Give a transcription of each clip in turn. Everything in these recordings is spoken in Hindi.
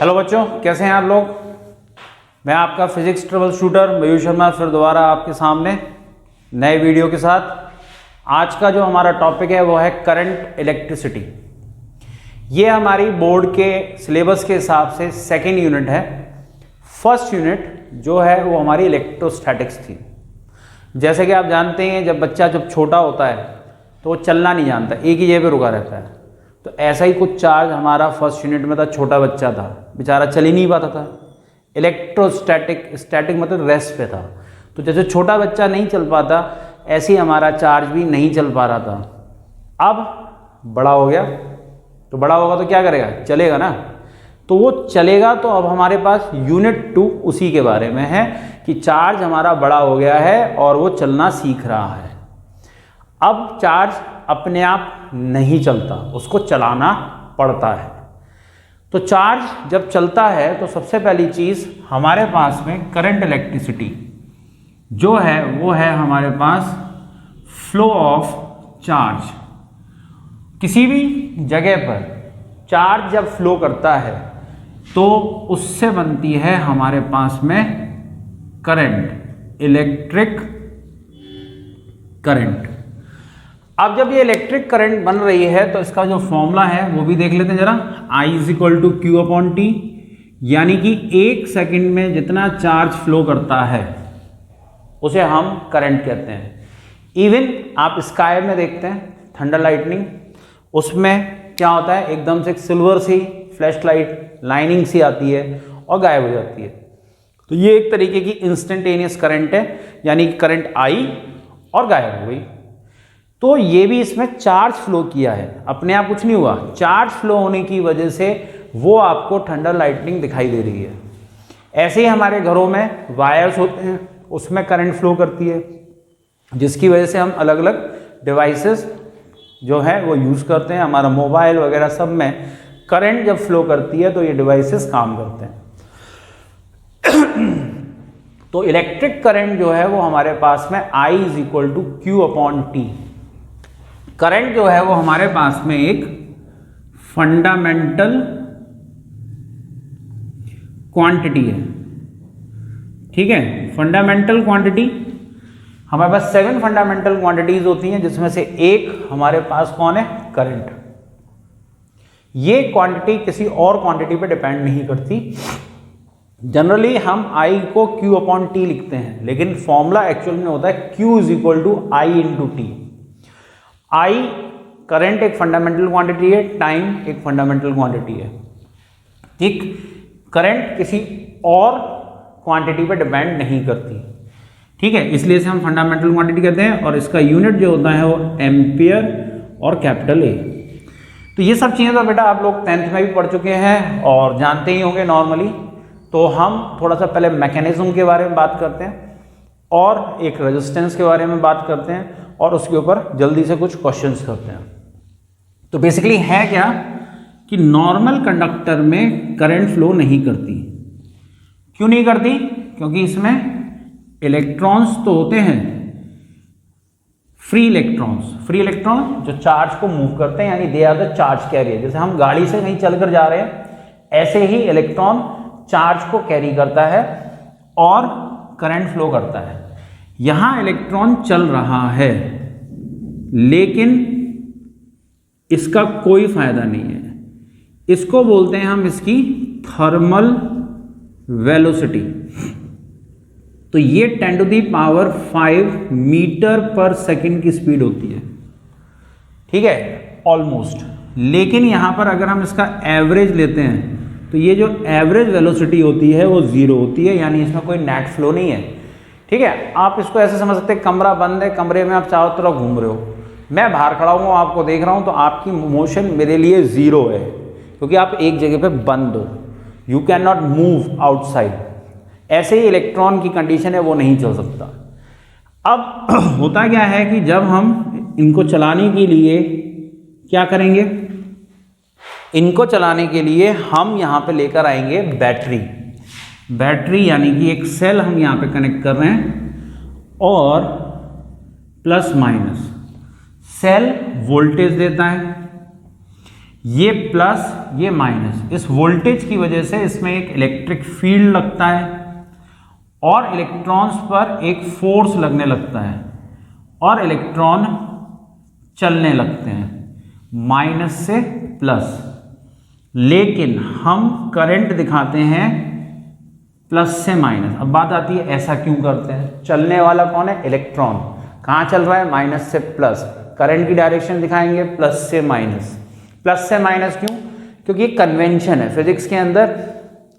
हेलो बच्चों, कैसे हैं आप लोग। मैं आपका फिजिक्स ट्रबल शूटर मयूर शर्मा फिर दोबारा आपके सामने नए वीडियो के साथ। आज का जो हमारा टॉपिक है वो है करंट इलेक्ट्रिसिटी। ये हमारी बोर्ड के सिलेबस के हिसाब से सेकेंड यूनिट है। फर्स्ट यूनिट जो है वो हमारी इलेक्ट्रोस्टैटिक्स थी। जैसे कि आप जानते हैं जब बच्चा छोटा होता है तो वो चलना नहीं जानता, एक ही जगह पे रुका रहता है। तो ऐसा ही कुछ चार्ज हमारा फर्स्ट यूनिट में था। छोटा बच्चा था, बेचारा चल ही नहीं पाता था। स्टैटिक मतलब रेस्ट पे था। तो जैसे छोटा बच्चा नहीं चल पाता ऐसे ही हमारा चार्ज भी नहीं चल पा रहा था। अब बड़ा हो गया, तो बड़ा होगा तो क्या करेगा, चलेगा ना। तो वो चलेगा। तो अब हमारे पास यूनिट 2 उसी के बारे में है कि चार्ज हमारा बड़ा हो गया है और वो चलना सीख रहा है। अब चार्ज अपने आप नहीं चलता, उसको चलाना पड़ता है। तो चार्ज जब चलता है तो सबसे पहली चीज हमारे पास में करंट इलेक्ट्रिसिटी जो है वो है हमारे पास फ्लो ऑफ चार्ज। किसी भी जगह पर चार्ज जब फ्लो करता है तो उससे बनती है हमारे पास में करंट, इलेक्ट्रिक करंट। अब जब ये इलेक्ट्रिक करंट बन रही है तो इसका जो फॉर्मूला है वो भी देख लेते हैं जरा। I = Q/T, यानी कि 1 सेकंड में जितना चार्ज फ्लो करता है उसे हम करंट कहते हैं। इवन आप स्काई में देखते हैं थंडर लाइटनिंग, उसमें क्या होता है, एकदम से एक सिल्वर सी फ्लैश लाइट लाइनिंग सी आती है और गायब हो जाती है। तो ये एक तरीके की इंस्टेंटेनियस करंट है, यानी कि करंट आई और गायब हो गई। तो ये भी इसमें चार्ज फ्लो किया है, अपने आप कुछ नहीं हुआ। चार्ज फ्लो होने की वजह से वो आपको थंडर लाइटनिंग दिखाई दे रही है। ऐसे ही हमारे घरों में वायर्स होते हैं, उसमें करंट फ्लो करती है, जिसकी वजह से हम अलग अलग डिवाइसेस जो है वो यूज़ करते हैं। हमारा मोबाइल वगैरह सब में करंट जब फ्लो करती है तो ये डिवाइसेस काम करते हैं। तो इलेक्ट्रिक करंट जो है वो हमारे पास में I = Q/T। करंट जो है वो हमारे पास में एक फंडामेंटल क्वांटिटी है। ठीक है, फंडामेंटल क्वांटिटी हमारे पास 7 फंडामेंटल क्वांटिटीज होती हैं, जिसमें से एक हमारे पास कौन है, करंट। ये क्वांटिटी किसी और क्वांटिटी पे डिपेंड नहीं करती। जनरली हम I को Q/T लिखते हैं, लेकिन फॉर्मूला एक्चुअल में होता है Q = I × T। I current एक फंडामेंटल क्वांटिटी है, टाइम एक फंडामेंटल क्वांटिटी है। ठीक, करंट किसी और क्वांटिटी पे डिपेंड नहीं करती। ठीक है, इसलिए इसे हम फंडामेंटल क्वांटिटी कहते हैं और इसका यूनिट जो होता है वो एम्पियर और कैपिटल A। तो ये सब चीज़ें तो बेटा आप लोग 10th में भी पढ़ चुके हैं और जानते ही होंगे नॉर्मली। तो हम थोड़ा सा पहले मैकेनिज्म के बारे में बात करते हैं और एक रेजिस्टेंस के बारे में बात करते हैं और उसके ऊपर जल्दी से कुछ क्वेश्चंस करते हैं। तो बेसिकली है क्या कि नॉर्मल कंडक्टर में करंट फ्लो नहीं करती। क्यों नहीं करती? क्योंकि इसमें इलेक्ट्रॉन्स तो होते हैं, फ्री इलेक्ट्रॉन जो चार्ज को मूव करते हैं, यानी they are the charge carrier. जैसे हम गाड़ी से कहीं चलकर जा रहे हैं, ऐसे ही इलेक्ट्रॉन चार्ज को कैरी करता है और करंट फ्लो करता है। यहां इलेक्ट्रॉन चल रहा है लेकिन इसका कोई फायदा नहीं है। इसको बोलते हैं हम इसकी थर्मल वेलोसिटी। तो ये 10⁵ मीटर/सेकंड की स्पीड होती है। ठीक है, ऑलमोस्ट। लेकिन यहां पर अगर हम इसका एवरेज लेते हैं तो ये जो एवरेज वेलोसिटी होती है वो 0 होती है, यानी इसमें कोई नेट फ्लो नहीं है। ठीक है, आप इसको ऐसे समझ सकते हैं, कमरा बंद है, कमरे में आप चारों तरफ घूम रहे हो, मैं बाहर खड़ा हूँ आपको देख रहा हूँ, तो आपकी मोशन मेरे लिए 0 है क्योंकि आप एक जगह पे बंद हो। You can not move outside. ऐसे ही इलेक्ट्रॉन की कंडीशन है, वो नहीं चल सकता। अब होता क्या है कि जब हम इनको चलाने के लिए क्या करेंगे, इनको चलाने के लिए हम यहाँ पे लेकर आएंगे बैटरी, यानी कि एक सेल हम यहाँ पे कनेक्ट कर रहे हैं और प्लस माइनस। सेल वोल्टेज देता है, ये प्लस ये माइनस, इस वोल्टेज की वजह से इसमें एक इलेक्ट्रिक फील्ड लगता है और इलेक्ट्रॉन्स पर एक फोर्स लगने लगता है और इलेक्ट्रॉन चलने लगते हैं माइनस से प्लस। लेकिन हम करंट दिखाते हैं प्लस से माइनस। अब बात आती है ऐसा क्यों करते हैं? चलने वाला कौन है? इलेक्ट्रॉन। कहाँ चल रहा है? माइनस से प्लस। करंट की डायरेक्शन दिखाएंगे प्लस से माइनस। प्लस से माइनस क्यों? क्योंकि ये कन्वेंशन है फिजिक्स के अंदर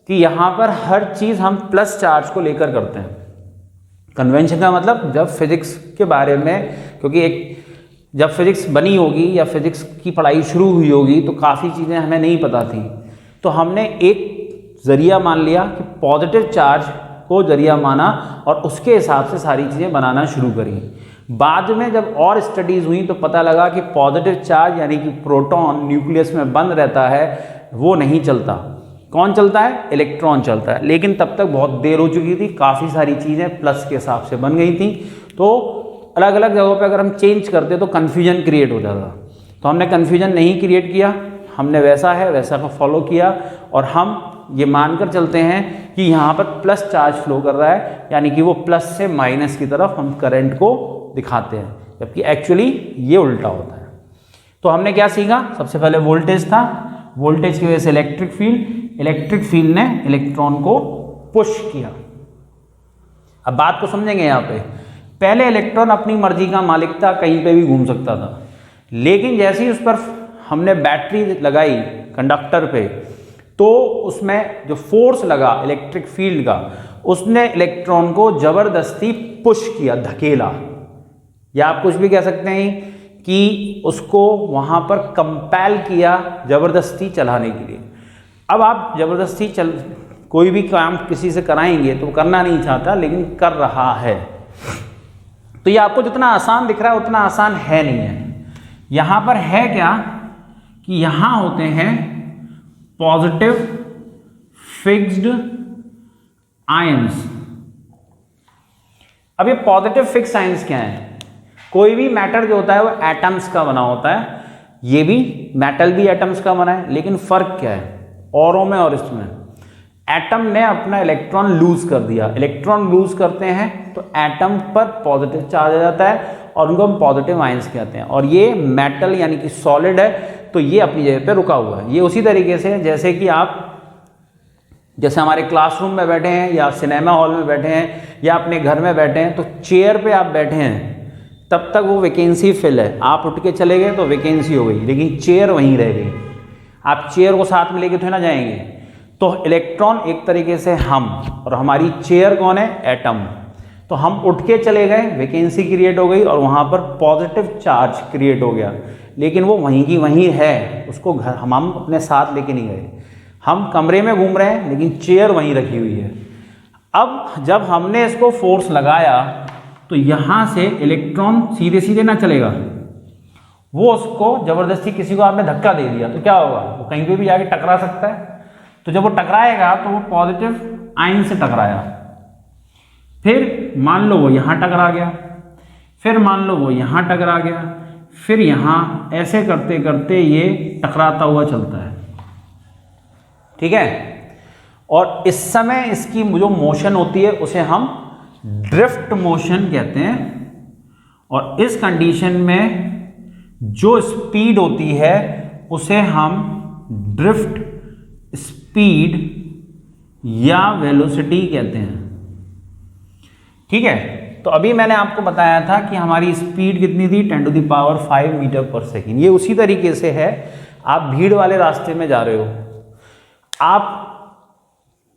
कि यहाँ पर हर चीज़ हम प्लस चार्ज को लेकर करते हैं। कन्वेंशन का मतलब जब फिजिक्स के बारे में, क्योंकि जब फिजिक्स बनी होगी या फिजिक्स की पढ़ाई शुरू हुई होगी तो काफ़ी चीज़ें हमें नहीं पता थी, तो हमने एक जरिया मान लिया कि पॉजिटिव चार्ज को जरिया माना और उसके हिसाब से सारी चीज़ें बनाना शुरू करी। बाद में जब और स्टडीज़ हुई तो पता लगा कि पॉजिटिव चार्ज यानी कि प्रोटॉन न्यूक्लियस में बंद रहता है, वो नहीं चलता। कौन चलता है? इलेक्ट्रॉन चलता है। लेकिन तब तक बहुत देर हो चुकी थी, काफ़ी सारी चीज़ें प्लस के हिसाब से बन गई थी, तो अलग अलग जगहों पे अगर हम चेंज करते तो कन्फ्यूजन क्रिएट हो जाता। तो हमने कन्फ्यूजन नहीं क्रिएट किया, हमने वैसा है वैसा को फॉलो किया और हम ये मानकर चलते हैं कि यहाँ पर प्लस चार्ज फ्लो कर रहा है, यानी कि वो प्लस से माइनस की तरफ हम करंट को दिखाते हैं, जबकि एक्चुअली ये उल्टा होता है। तो हमने क्या सीखा? सबसे पहले वोल्टेज था, वोल्टेज की वजह से इलेक्ट्रिक फील्ड ने इलेक्ट्रॉन को पुश किया। अब बात को समझेंगे यहाँ पे। पहले इलेक्ट्रॉन अपनी मर्जी का मालिक था, कहीं पे भी घूम सकता था, लेकिन जैसे ही उस पर हमने बैटरी लगाई कंडक्टर पे तो उसमें जो फोर्स लगा इलेक्ट्रिक फील्ड का, उसने इलेक्ट्रॉन को जबरदस्ती पुश किया, धकेला, या आप कुछ भी कह सकते हैं कि उसको वहां पर कंपेल किया जबरदस्ती चलाने के लिए। अब आप जबरदस्ती कोई भी काम किसी से कराएंगे तो करना नहीं चाहता, लेकिन कर रहा है। तो ये आपको जितना आसान दिख रहा है उतना आसान है नहीं है। यहां पर है क्या कि यहां होते हैं पॉजिटिव फिक्स्ड आयंस। अब ये पॉजिटिव फिक्स्ड आयंस क्या है? कोई भी मैटर जो होता है वो एटम्स का बना होता है, ये भी मेटल भी एटम्स का बना है, लेकिन फर्क क्या है औरों में और इसमें? एटम ने अपना इलेक्ट्रॉन लूज कर दिया। इलेक्ट्रॉन लूज करते हैं तो एटम पर पॉजिटिव चार्ज आ जाता है और उनको हम पॉजिटिव आयंस कहते हैं। और ये मेटल यानी कि सॉलिड है, तो ये अपनी जगह पे रुका हुआ है। ये उसी तरीके से जैसे कि आप जैसे हमारे क्लासरूम में बैठे हैं या सिनेमा हॉल में बैठे हैं या अपने घर में बैठे हैं, तो चेयर पे आप बैठे हैं तब तक वो वैकेंसी फिल है, आप उठ के चले गए तो वैकेंसी हो गई, लेकिन चेयर वहीं रह गई। आप चेयर को साथ में लेके तो ना जाएंगे। तो इलेक्ट्रॉन एक तरीके से हम, और हमारी चेयर कौन है? एटम। तो हम उठ के चले गए, वैकेंसी क्रिएट हो गई और वहाँ पर पॉजिटिव चार्ज क्रिएट हो गया, लेकिन वो वहीं की वहीं है, उसको घर हम अपने साथ लेके नहीं गए। हम कमरे में घूम रहे हैं लेकिन चेयर वहीं रखी हुई है। अब जब हमने इसको फोर्स लगाया तो यहाँ से इलेक्ट्रॉन सीधे सीधे ना चलेगा, वो उसको जबरदस्ती किसी को आपने धक्का दे दिया तो क्या होगा? वो कहीं पे भी जाके टकरा सकता है। तो जब वो टकराएगा तो वो पॉजिटिव आयन से टकराया, फिर मान लो वो यहाँ टकरा गया, फिर मान लो वो यहाँ टकरा गया, फिर यहाँ, ऐसे करते करते ये टकराता हुआ चलता है। ठीक है? और इस समय इसकी जो मोशन होती है उसे हम ड्रिफ्ट मोशन कहते हैं। और इस कंडीशन में जो स्पीड होती है उसे हम ड्रिफ्ट स्पीड या वेलोसिटी कहते हैं। ठीक है? तो अभी मैंने आपको बताया था कि हमारी स्पीड कितनी थी? 10⁵ मीटर पर सेकेंड। ये उसी तरीके से है, आप भीड़ वाले रास्ते में जा रहे हो, आप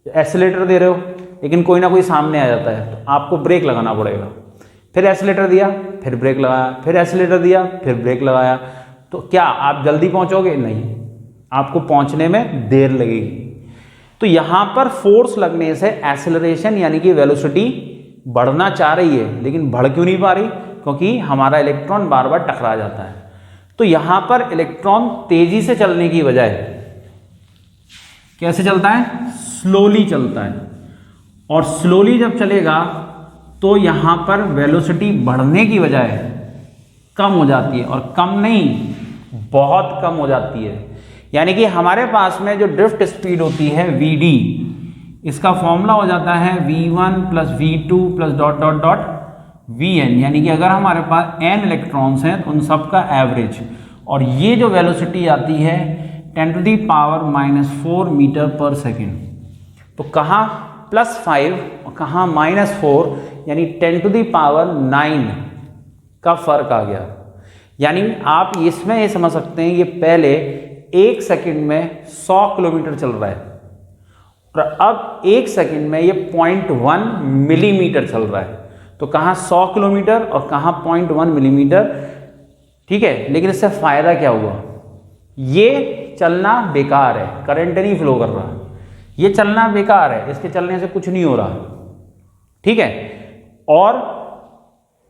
एक्सीलरेटर दे रहे हो लेकिन कोई ना कोई सामने आ जाता है तो आपको ब्रेक लगाना पड़ेगा। फिर एक्सीलरेटर दिया, फिर ब्रेक लगाया, फिर एक्सीलरेटर दिया, फिर ब्रेक लगाया, तो क्या आप जल्दी पहुंचोगे? नहीं, आपको पहुंचने में देर लगेगी। तो यहां पर फोर्स लगने से एक्सीलरेशन यानी कि वेलोसिटी बढ़ना चाह रही है, लेकिन बढ़ क्यों नहीं पा रही? क्योंकि हमारा इलेक्ट्रॉन बार बार टकरा जाता है। तो यहां पर इलेक्ट्रॉन तेजी से चलने की बजाय कैसे चलता है? स्लोली चलता है। और स्लोली जब चलेगा तो यहां पर वेलोसिटी बढ़ने की बजाय कम हो जाती है, और कम नहीं, बहुत कम हो जाती है। यानी कि हमारे पास में जो ड्रिफ्ट स्पीड होती है Vd, इसका फॉर्मूला हो जाता है V1 plus V2 plus dot dot dot Vn, यानी कि अगर हमारे पास n इलेक्ट्रॉन्स हैं तो उन सब का एवरेज, और ये जो वेलोसिटी आती है 10⁻⁻⁴ मीटर पर सेकेंड। तो कहाँ +5 और कहाँ -4, यानी 10⁹ का फर्क आ गया। यानी आप इसमें ये समझ सकते हैं ये पहले 1 सेकंड में 100 किलोमीटर चल रहा है और अब 1 सेकंड में ये 0.1 मिलीमीटर चल रहा है। तो कहाँ 100 किलोमीटर और कहाँ 0.1 मिलीमीटर, ठीक है। लेकिन इससे फायदा क्या हुआ, ये चलना बेकार है, करंट नहीं फ्लो कर रहा, ये चलना बेकार है, इसके चलने से कुछ नहीं हो रहा, ठीक है। और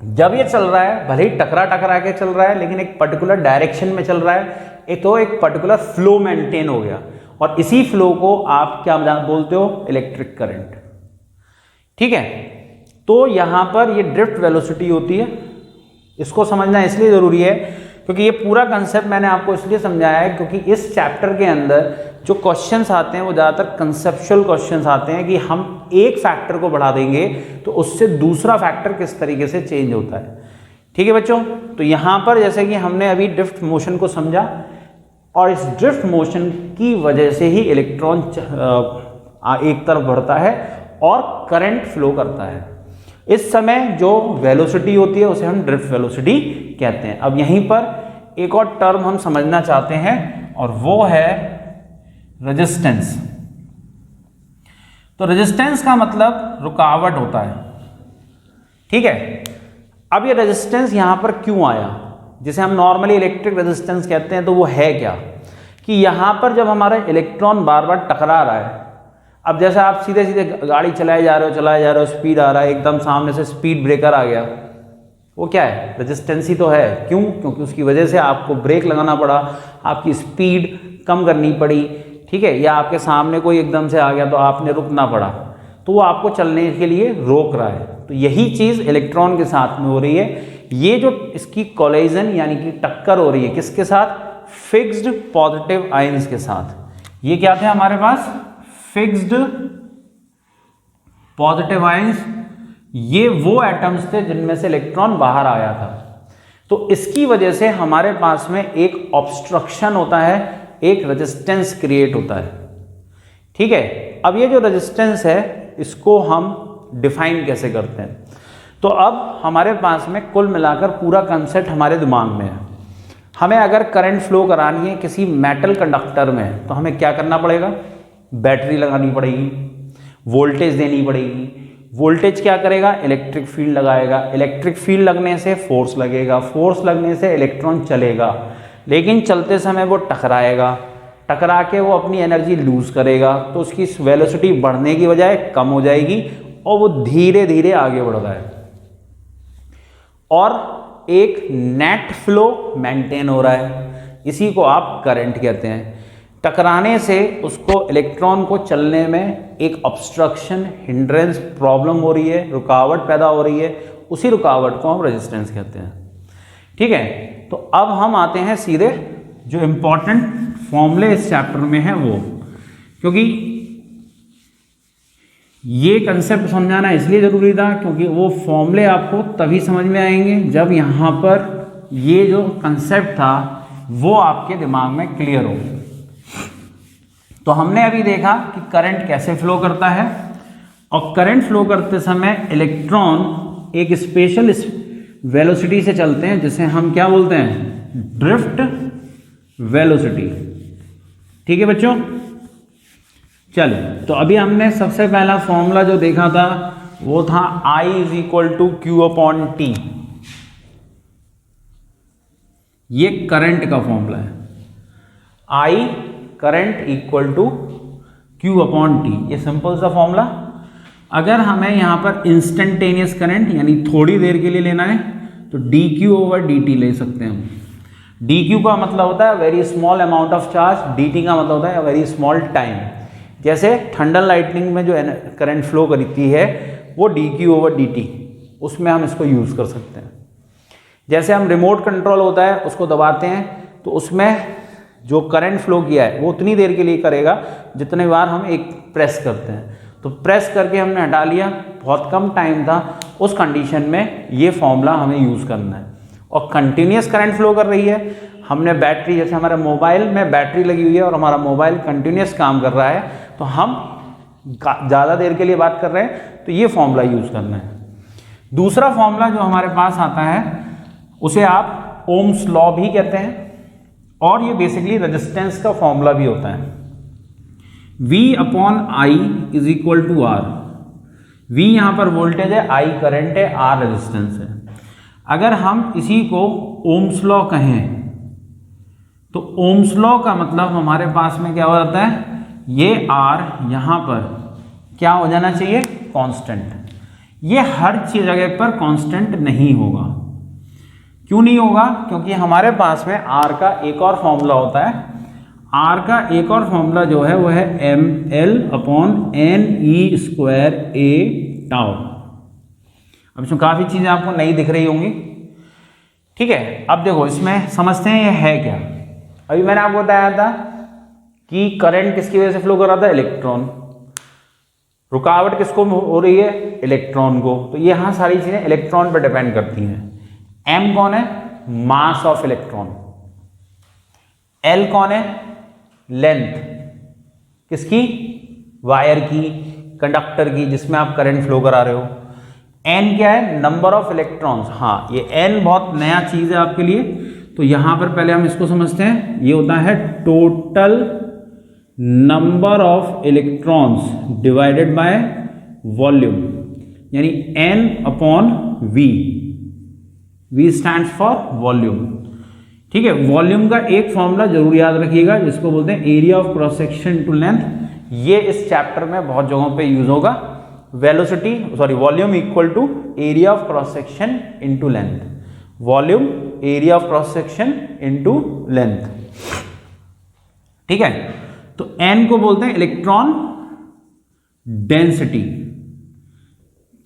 जब ये चल रहा है, भले ही टकरा टकरा के चल रहा है, लेकिन एक पर्टिकुलर डायरेक्शन में चल रहा है, तो एक पर्टिकुलर फ्लो मेंटेन हो गया, और इसी फ्लो को आप क्या बोलते हो, इलेक्ट्रिक करंट, ठीक है। तो यहां पर ये ड्रिफ्ट वेलोसिटी होती है, इसको समझना इसलिए जरूरी है क्योंकि ये पूरा कंसेप्ट मैंने आपको इसलिए समझाया है क्योंकि इस चैप्टर के अंदर जो क्वेश्चंस आते हैं वो ज़्यादातर कंसेप्चुअल क्वेश्चंस आते हैं कि हम एक फैक्टर को बढ़ा देंगे तो उससे दूसरा फैक्टर किस तरीके से चेंज होता है, ठीक है बच्चों। तो यहाँ पर जैसे कि हमने अभी ड्रिफ्ट मोशन को समझा, और इस ड्रिफ्ट मोशन की वजह से ही इलेक्ट्रॉन एक तरफ बढ़ता है और करंट फ्लो करता है। इस समय जो वेलोसिटी होती है उसे हम ड्रिफ्ट वेलोसिटी कहते हैं। अब यहीं पर एक और टर्म हम समझना चाहते हैं और वो है रेजिस्टेंस। तो रेजिस्टेंस का मतलब रुकावट होता है, ठीक है। अब ये रेजिस्टेंस यहां पर क्यों आया, जिसे हम नॉर्मली इलेक्ट्रिक रेजिस्टेंस कहते हैं, तो वो है क्या कि यहां पर जब हमारा इलेक्ट्रॉन बार बार टकरा रहा है, अब जैसे आप सीधे सीधे गाड़ी चलाए जा रहे हो, स्पीड आ रहा है, एकदम सामने से स्पीड ब्रेकर आ गया, वो क्या है, रेजिस्टेंस ही तो है। क्यों, क्योंकि उसकी वजह से आपको ब्रेक लगाना पड़ा, आपकी स्पीड कम करनी पड़ी, ठीक है, या आपके सामने कोई एकदम से आ गया तो आपने रुकना पड़ा, तो वो आपको चलने के लिए रोक रहा है। तो यही चीज़ इलेक्ट्रॉन के साथ में हो रही है। ये जो इसकी कोलिजन यानी कि टक्कर हो रही है किसके साथ, फिक्स्ड पॉजिटिव आयंस के साथ। ये क्या थे हमारे पास, फिक्स्ड पॉजिटिव आयंस, ये वो एटम्स थे जिनमें से इलेक्ट्रॉन बाहर आया था। तो इसकी वजह से हमारे पास में एक ऑब्स्ट्रक्शन होता है, एक रेजिस्टेंस क्रिएट होता है, ठीक है। अब ये जो रेजिस्टेंस है इसको हम डिफाइन कैसे करते हैं, तो अब हमारे पास में कुल मिलाकर पूरा कंसेप्ट हमारे दिमाग में है। हमें अगर करंट फ्लो करानी है किसी मेटल कंडक्टर में तो हमें क्या करना पड़ेगा, बैटरी लगानी पड़ेगी, वोल्टेज देनी पड़ेगी। वोल्टेज क्या करेगा, इलेक्ट्रिक फील्ड लगाएगा, इलेक्ट्रिक फील्ड लगने से फोर्स लगेगा, फोर्स लगने से इलेक्ट्रॉन चलेगा, लेकिन चलते समय वो टकराएगा, टकरा के वो अपनी एनर्जी लूज करेगा, तो उसकी वेलोसिटी बढ़ने की बजाय कम हो जाएगी और वो धीरे धीरे आगे बढ़ रहा है और एक नेट फ्लो मेंटेन हो रहा है। इसी को आप करंट कहते हैं। टकराने से उसको इलेक्ट्रॉन को चलने में एक ऑब्स्ट्रक्शन, हिंड्रेंस, प्रॉब्लम हो रही है, रुकावट पैदा हो रही है, उसी रुकावट को हम रेजिस्टेंस कहते हैं, ठीक है। तो अब हम आते हैं सीधे जो इम्पोर्टेंट फॉर्मूले इस चैप्टर में है वो, क्योंकि ये कंसेप्ट समझाना इसलिए ज़रूरी था क्योंकि वो फॉर्मूले आपको तभी समझ में आएंगे जब यहाँ पर ये जो कंसेप्ट था वो आपके दिमाग में क्लियर हो। तो हमने अभी देखा कि करंट कैसे फ्लो करता है, और करंट फ्लो करते समय इलेक्ट्रॉन एक स्पेशल वेलोसिटी से चलते हैं जिसे हम क्या बोलते हैं, ड्रिफ्ट वेलोसिटी, ठीक है बच्चों। चलिए, तो अभी हमने सबसे पहला फॉर्मूला जो देखा था वो था I = Q/T। ये करंट का फॉर्मूला है, I करंट = Q/T। ये सिंपल सा फॉर्मूला। अगर हमें यहाँ पर इंस्टेंटेनियस करंट यानी थोड़ी देर के लिए लेना है तो dQ/dt ले सकते हैं हम। dQ का मतलब होता है very small amount of charge, dt का मतलब होता है वेरी स्मॉल टाइम। जैसे थंडर लाइटनिंग में जो करंट फ्लो करती है वो dQ/dt, उसमें हम इसको यूज़ कर सकते हैं। जैसे हम रिमोट कंट्रोल होता है उसको दबाते हैं तो उसमें जो करंट फ्लो किया है वो उतनी देर के लिए करेगा जितने बार हम एक प्रेस करते हैं। तो प्रेस करके हमने हटा लिया, बहुत कम टाइम था, उस कंडीशन में ये फॉर्मूला हमें यूज़ करना है। और कंटिन्यूस करंट फ्लो कर रही है, हमने बैटरी, जैसे हमारे मोबाइल में बैटरी लगी हुई है और हमारा मोबाइल कंटिन्यूस काम कर रहा है, तो हम ज़्यादा देर के लिए बात कर रहे हैं तो ये फॉर्मूला यूज़ करना है। दूसरा फॉर्मूला जो हमारे पास आता है उसे आप ओम्स लॉ भी कहते हैं, और ये बेसिकली रेजिस्टेंस का फॉर्मूला भी होता है। V upon I is equal to R। V यहाँ पर वोल्टेज है, I करंट है, R रेजिस्टेंस है। अगर हम इसी को ओम्स लॉ कहें तो ओम्स लॉ का मतलब हमारे पास में क्या हो जाता है, ये R यहाँ पर क्या हो जाना चाहिए, कांस्टेंट। ये हर चीज जगह पर कांस्टेंट नहीं होगा। क्यों नहीं होगा, क्योंकि हमारे पास में R का एक और फॉर्मूला होता है। R का एक और फॉर्मूला जो है वो है ml upon NE square A tau. अब इसमें काफ़ी चीज़ें आपको नहीं दिख रही होंगी, ठीक है। अब देखो इसमें समझते हैं ये है क्या। अभी मैंने आपको बताया था कि करंट किसकी वजह से फ्लो कर रहा था, इलेक्ट्रॉन। रुकावट किसको हो रही है, इलेक्ट्रॉन को। तो ये यहाँ सारी चीज़ें इलेक्ट्रॉन पर डिपेंड करती हैं। m कौन है, मास ऑफ इलेक्ट्रॉन। l कौन है, लेंथ किसकी, वायर की, कंडक्टर की, जिसमें आप करंट फ्लो करा रहे हो। n क्या है, नंबर ऑफ इलेक्ट्रॉन्स। हाँ, ये n बहुत नया चीज है आपके लिए, तो यहां पर पहले हम इसको समझते हैं। ये होता है total number of electrons divided by volume, यानी n upon v। v stands for volume, ठीक है। वॉल्यूम का एक फॉर्मूला जरूर याद रखिएगा जिसको बोलते हैं area of cross section to length. ये इस चैप्टर में बहुत जगहों पे यूज होगा। Volume equal to area of cross section into length. Volume area of cross section into length, ठीक है। तो n को बोलते हैं इलेक्ट्रॉन डेंसिटी,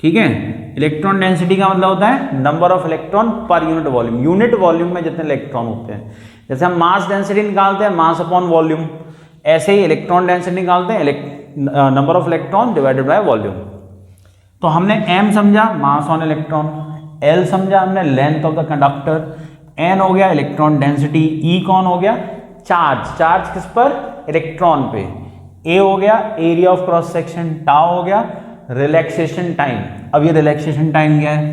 ठीक है। इलेक्ट्रॉन डेंसिटी का मतलब होता है number of electron per unit volume. Unit volume में जितने इलेक्ट्रॉन होते हैं, जैसे हम मास डेंसिटी निकालते हैं मास अपॉन वॉल्यूम, ऐसे ही इलेक्ट्रॉन डेंसिटी निकालते हैं number of electron divided by volume. तो हमने m समझा, मास ऑन इलेक्ट्रॉन, l समझा हमने, length of the conductor, n हो गया इलेक्ट्रॉन डेंसिटी, e कौन हो गया, चार्ज। चार्ज किस पर, इलेक्ट्रॉन पे। a हो गया area of cross section, tau हो गया रिलैक्सेशन टाइम। अब ये रिलैक्सेशन टाइम क्या है,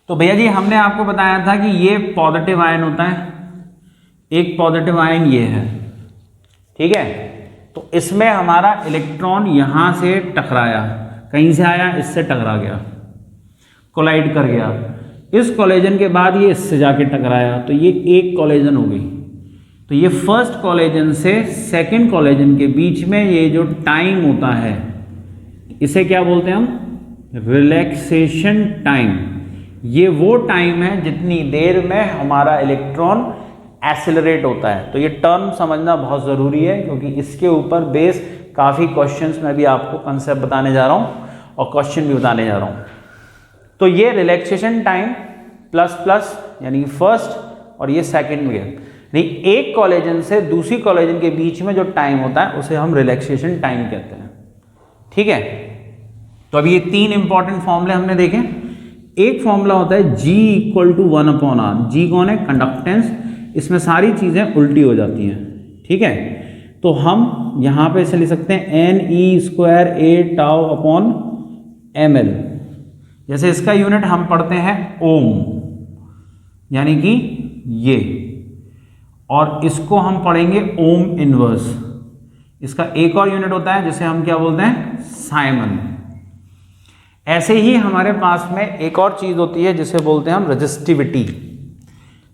तो भैया जी हमने आपको बताया था कि ये पॉजिटिव आयन होता है, एक पॉजिटिव आयन ये है, ठीक है। तो इसमें हमारा इलेक्ट्रॉन यहां से टकराया, कहीं से आया, इससे टकरा गया, कोलाइड कर गया। इस कोलिजन के बाद ये इससे जाके टकराया, तो ये एक कोलिजन हो गई। तो ये फर्स्ट कोलिजन से सेकंड कोलिजन के बीच में ये जो टाइम होता है इसे क्या बोलते हैं हम, रिलैक्सेशन टाइम। ये वो टाइम है जितनी देर में हमारा इलेक्ट्रॉन एक्सेलरेट होता है। तो ये टर्म समझना बहुत ज़रूरी है, क्योंकि इसके ऊपर बेस काफ़ी क्वेश्चंस में भी आपको कंसेप्ट बताने जा रहा हूँ और क्वेश्चन भी बताने जा रहा हूँ। तो ये रिलैक्सेशन टाइम प्लस प्लस यानी फर्स्ट और ये सेकेंड में यानी एक कोलिजन से दूसरी कोलिजन के बीच में जो टाइम होता है उसे हम रिलैक्सेशन टाइम कहते हैं, ठीक है। तो अभी ये तीन इंपॉर्टेंट फॉर्मूले हमने देखे। एक फॉर्मूला होता है G equal to 1 upon R। G कौन है, कंडक्टेंस। इसमें सारी चीजें उल्टी हो जाती हैं, ठीक है। तो हम यहां पे इसे लिख सकते हैं NE square A tau upon ml। जैसे इसका यूनिट हम पढ़ते हैं ओम, यानी कि ये, और इसको हम पढ़ेंगे ओम इनवर्स। इसका एक और यूनिट होता है जिसे हम क्या बोलते हैं, साइमन। ऐसे ही हमारे पास में एक और चीज होती है जिसे बोलते हैं हम रजिस्टिविटी।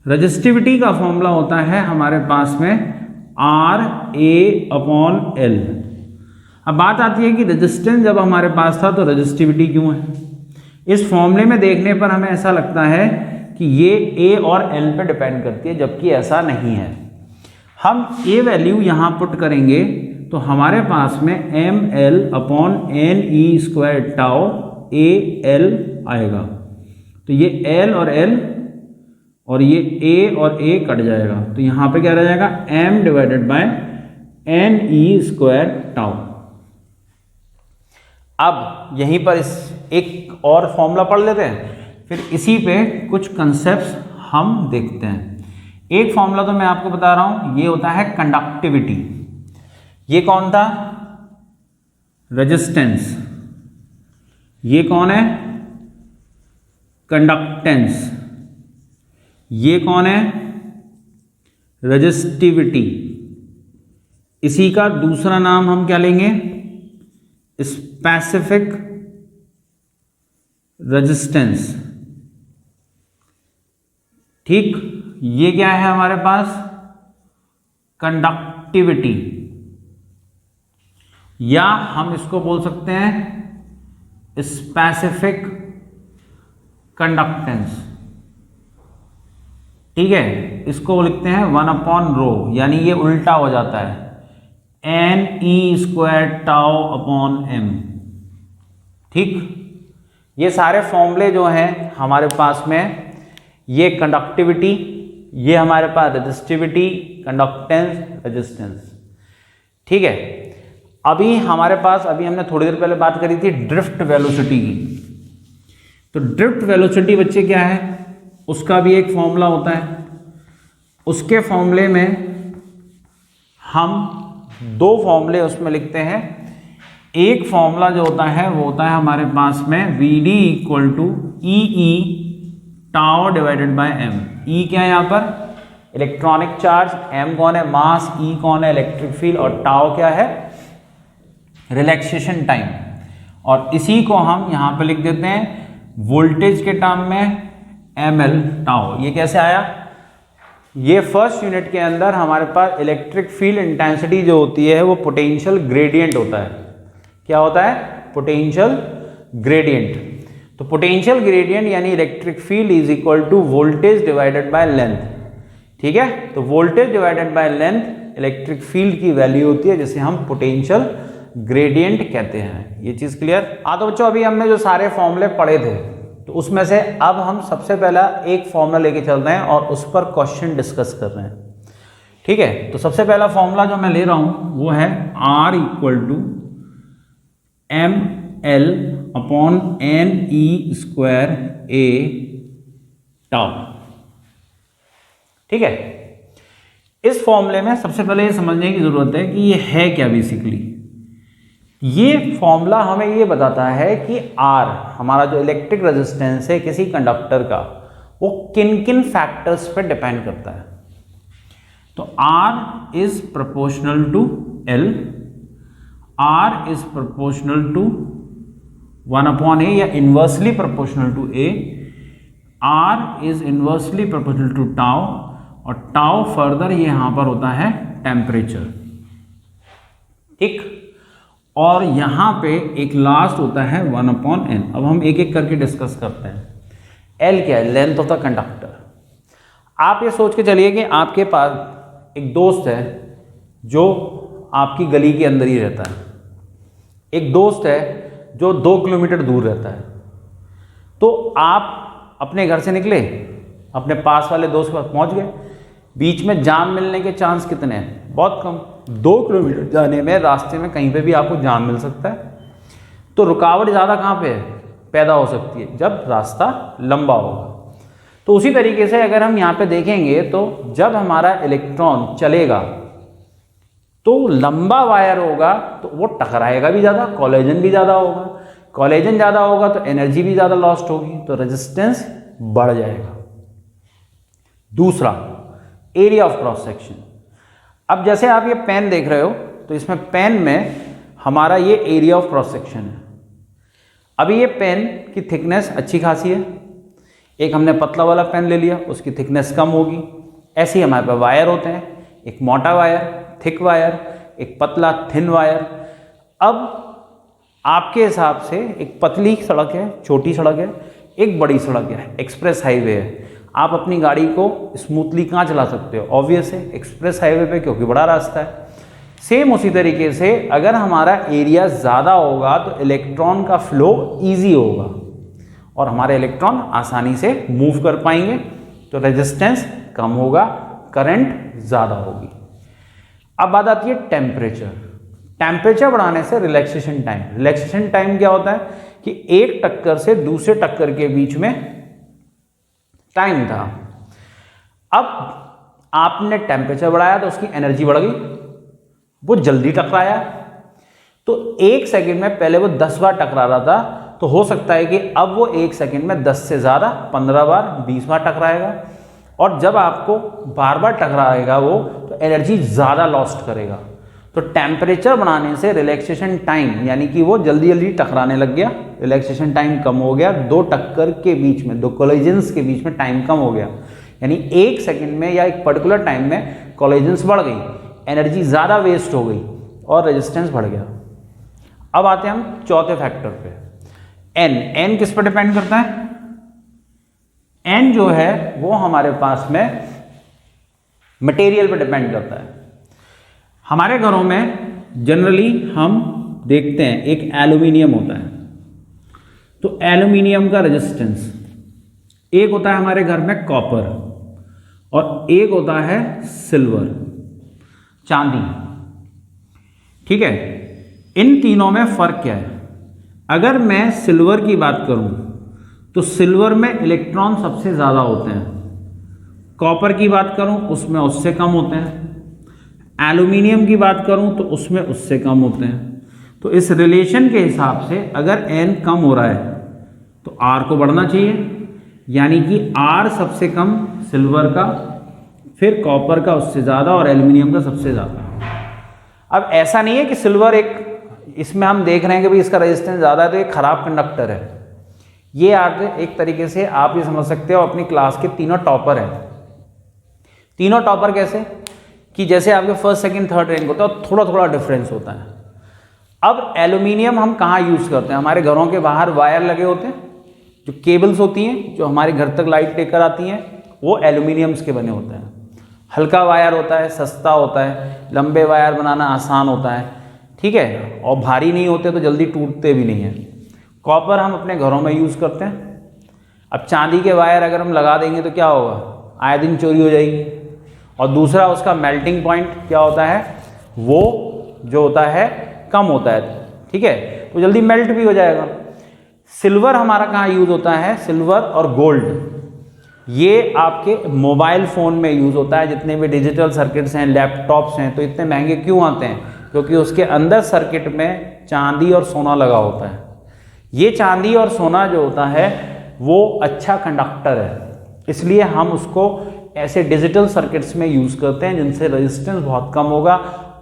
रजिस्टिविटी का फॉर्मूला होता है हमारे पास में RA अपॉन L। अब बात आती है कि रेजिस्टेंस जब हमारे पास था तो रजिस्टिविटी क्यों है। इस फॉर्मूले में देखने पर हमें ऐसा लगता है कि ये A और L पे डिपेंड करती है, जबकि ऐसा नहीं है। हम A वैल्यू यहाँ पुट करेंगे तो हमारे पास में ml upon NE square tau AL आएगा। तो ये L और L और ये a और a कट जाएगा, तो यहाँ पे क्या रह जाएगा, m divided by n e square tau. अब यहीं पर इस एक और फॉर्मूला पढ़ लेते हैं, फिर इसी पे कुछ कंसेप्ट्स हम देखते हैं। एक फॉर्मूला तो मैं आपको बता रहा हूं, ये होता है कंडक्टिविटी। ये कौन था, रेजिस्टेंस। ये कौन है, कंडक्टेंस। ये कौन है, रेजिस्टिविटी। इसी का दूसरा नाम हम क्या लेंगे, स्पेसिफिक रेजिस्टेंस। ठीक, ये क्या है हमारे पास, कंडक्टिविटी, या हम इसको बोल सकते हैं स्पेसिफिक कंडक्टेंस। ठीक है, इसको लिखते हैं 1/ρ, यानी ये उल्टा हो जाता है, n e square tau upon m। ठीक, ये सारे फॉर्मूले जो हैं हमारे पास में, ये कंडक्टिविटी, ये हमारे पास रेजिस्टिविटी, कंडक्टेंस, रेजिस्टेंस। ठीक है, अभी हमारे पास, अभी हमने थोड़ी देर पहले बात करी थी ड्रिफ्ट वेलोसिटी की। तो ड्रिफ्ट वेलोसिटी बच्चे क्या है, उसका भी एक फॉर्मूला होता है। उसके फॉर्मूले में हम दो फॉर्मूले उसमें लिखते हैं। एक फॉर्मूला जो होता है वो होता है हमारे पास में Vd equal to e tau divided by m। E क्या है यहाँ पर, इलेक्ट्रॉनिक चार्ज, m कौन है, मास, ई कौन है, इलेक्ट्रिक फील्ड, और टाउ क्या है, रिलैक्सेशन टाइम। और इसी को हम यहाँ पे लिख देते हैं वोल्टेज के टर्म में ml टाउ। ये कैसे आया, ये फर्स्ट यूनिट के अंदर हमारे पास इलेक्ट्रिक फील्ड इंटेंसिटी जो होती है वो पोटेंशियल ग्रेडियंट होता है। क्या होता है, पोटेंशियल ग्रेडियंट। तो पोटेंशियल ग्रेडियंट यानी electric field is equal to voltage divided by length. ठीक है, तो voltage divided by length electric field की वैल्यू होती है, जिसे हम पोटेंशियल ग्रेडियंट कहते हैं। ये चीज क्लियर। तो बच्चों अभी हमने जो सारे फॉर्मूले पढ़े थे, तो उसमें से अब हम सबसे पहला एक फॉर्मूला लेके चल रहे हैं और उस पर क्वेश्चन डिस्कस कर रहे हैं। ठीक है, तो सबसे पहला फॉर्मूला जो मैं ले रहा हूं वो है R equal to ml upon n e square a tau. ठीक है, इस फॉर्मूले में सबसे पहले ये समझने की जरूरत है कि ये है क्या। बेसिकली ये फॉर्मूला हमें ये बताता है कि R हमारा जो इलेक्ट्रिक रेजिस्टेंस है किसी कंडक्टर का, वो किन किन फैक्टर्स पे डिपेंड करता है। तो R is proportional to L, R is proportional to 1/a या inversely proportional to A, R is inversely proportional to tau, और टाउ फर्दर ये यहां पर होता है टेम्परेचर। ठीक, और यहां पे एक लास्ट होता है 1/n। अब हम एक एक करके डिस्कस करते हैं। L क्या है, लेंथ ऑफ द कंडक्टर। आप ये सोच के चलिए कि आपके पास एक दोस्त है जो आपकी गली के अंदर ही रहता है, एक दोस्त है जो 2 किलोमीटर दूर रहता है। तो आप अपने घर से निकले, अपने पास वाले दोस्त के पास पहुंच गए, बीच में जाम मिलने के चांस कितने हैं, बहुत कम। 2 किलोमीटर जाने में रास्ते में कहीं पे भी आपको जाम मिल सकता है। तो रुकावट ज़्यादा कहाँ पे पैदा हो सकती है, जब रास्ता लंबा होगा। तो उसी तरीके से अगर हम यहाँ पे देखेंगे तो जब हमारा इलेक्ट्रॉन चलेगा तो लंबा वायर होगा तो वो टकराएगा भी ज़्यादा, कॉलिजन भी ज़्यादा होगा। कॉलिजन ज़्यादा होगा तो एनर्जी भी ज़्यादा लॉस्ट होगी, तो रेजिस्टेंस बढ़ जाएगा। दूसरा, एरिया ऑफ क्रॉस सेक्शन। अब जैसे आप ये पेन देख रहे हो तो इसमें पेन में हमारा ये एरिया ऑफ क्रॉस सेक्शन है। अभी ये पेन की थिकनेस अच्छी खासी है, एक हमने पतला वाला पेन ले लिया, उसकी थिकनेस कम होगी। ऐसे ही हमारे पास वायर होते हैं, एक मोटा वायर थिक वायर, एक पतला थिन वायर। अब आपके हिसाब से एक पतली सड़क है, छोटी सड़क है, एक बड़ी सड़क है, एक्सप्रेस हाईवे है। आप अपनी गाड़ी को स्मूथली कहाँ चला सकते हो, ऑब्वियस है एक्सप्रेस हाईवे पे, क्योंकि बड़ा रास्ता है। सेम उसी तरीके से अगर हमारा एरिया ज़्यादा होगा तो इलेक्ट्रॉन का फ्लो ईजी होगा और हमारे इलेक्ट्रॉन आसानी से मूव कर पाएंगे। तो रेजिस्टेंस कम होगा, करंट ज़्यादा होगी। अब बात आती है टेम्परेचर। टेम्परेचर बढ़ाने से रिलैक्सेशन टाइम। रिलैक्सेशन टाइम क्या होता है कि एक टक्कर से दूसरे टक्कर के बीच में टाइम था। अब आपने टेम्परेचर बढ़ाया तो उसकी एनर्जी बढ़ गई, वो जल्दी टकराया। तो 1 सेकंड में पहले वो 10 बार टकरा रहा था, तो हो सकता है कि अब वो 1 सेकंड में 10 से ज़्यादा 15 बार 20 बार टकराएगा। और जब आपको बार बार टकराएगा वो, तो एनर्जी ज़्यादा लॉस्ट करेगा। तो टेम्परेचर बढ़ाने से रिलैक्सेशन टाइम, यानी कि वो जल्दी जल्दी टकराने लग गया, रिलैक्सेशन टाइम कम हो गया। 2 टक्कर के बीच में, 2 कोलिजन्स के बीच में टाइम कम हो गया, यानी 1 सेकंड में या एक पर्टिकुलर टाइम में कोलिजन्स बढ़ गई, एनर्जी ज़्यादा वेस्ट हो गई और रेजिस्टेंस बढ़ गया। अब आते हैं हम चौथे फैक्टर पे, एन किस पर डिपेंड करता है? एन जो है वो हमारे पास में मटेरियल पर डिपेंड करता है। हमारे घरों में जनरली हम देखते हैं एक एल्यूमिनियम होता है, तो एल्यूमिनियम का रेजिस्टेंस, एक होता है हमारे घर में कॉपर और एक होता है सिल्वर, चांदी। ठीक है, इन तीनों में फर्क क्या है? अगर मैं सिल्वर की बात करूं तो सिल्वर में इलेक्ट्रॉन सबसे ज़्यादा होते हैं, कॉपर की बात करूं उसमें उससे कम होते हैं, एल्यूमिनियम की बात करूं तो उसमें उससे कम होते हैं। तो इस रिलेशन के हिसाब से अगर एन कम हो रहा है तो आर को बढ़ना चाहिए, यानी कि आर सबसे कम सिल्वर का, फिर कॉपर का उससे ज़्यादा और एल्यूमिनियम का सबसे ज़्यादा। अब ऐसा नहीं है कि सिल्वर एक, इसमें हम देख रहे हैं कि भाई इसका रेजिस्टेंस ज़्यादा है तो एक खराब कंडक्टर है। ये आप एक तरीके से आप ये समझ सकते हो अपनी क्लास के तीनों टॉपर हैं। तीनों टॉपर कैसे कि जैसे आपके फर्स्ट सेकंड थर्ड रैंक होता है, थोड़ा थोड़ा डिफरेंस होता है। अब एल्यूमिनियम हम कहाँ यूज़ करते हैं? हमारे घरों के बाहर वायर लगे होते हैं, जो केबल्स होती हैं जो हमारे घर तक लाइट लेकर आती हैं, वो एल्यूमिनियम्स के बने होते हैं। हल्का वायर होता है, सस्ता होता है, लंबे वायर बनाना आसान होता है, ठीक है, और भारी नहीं होते तो जल्दी टूटते भी नहीं हैं। कॉपर हम अपने घरों में यूज़ करते हैं। अब चांदी के वायर अगर हम लगा देंगे तो क्या होगा? आए दिन चोरी हो जाएगी। और दूसरा उसका मेल्टिंग पॉइंट क्या होता है, वो जो होता है कम होता है, ठीक है, तो जल्दी मेल्ट भी हो जाएगा। सिल्वर हमारा कहाँ यूज़ होता है? सिल्वर और गोल्ड ये आपके मोबाइल फ़ोन में यूज़ होता है। जितने भी डिजिटल सर्किट्स हैं, लैपटॉप्स हैं, तो इतने महंगे क्यों आते हैं? क्योंकि उसके अंदर सर्किट में चांदी और सोना लगा होता है। ये चांदी और सोना जो होता है वो अच्छा कंडक्टर है, इसलिए हम उसको ऐसे डिजिटल सर्किट्स में यूज़ करते हैं जिनसे रेजिस्टेंस बहुत कम होगा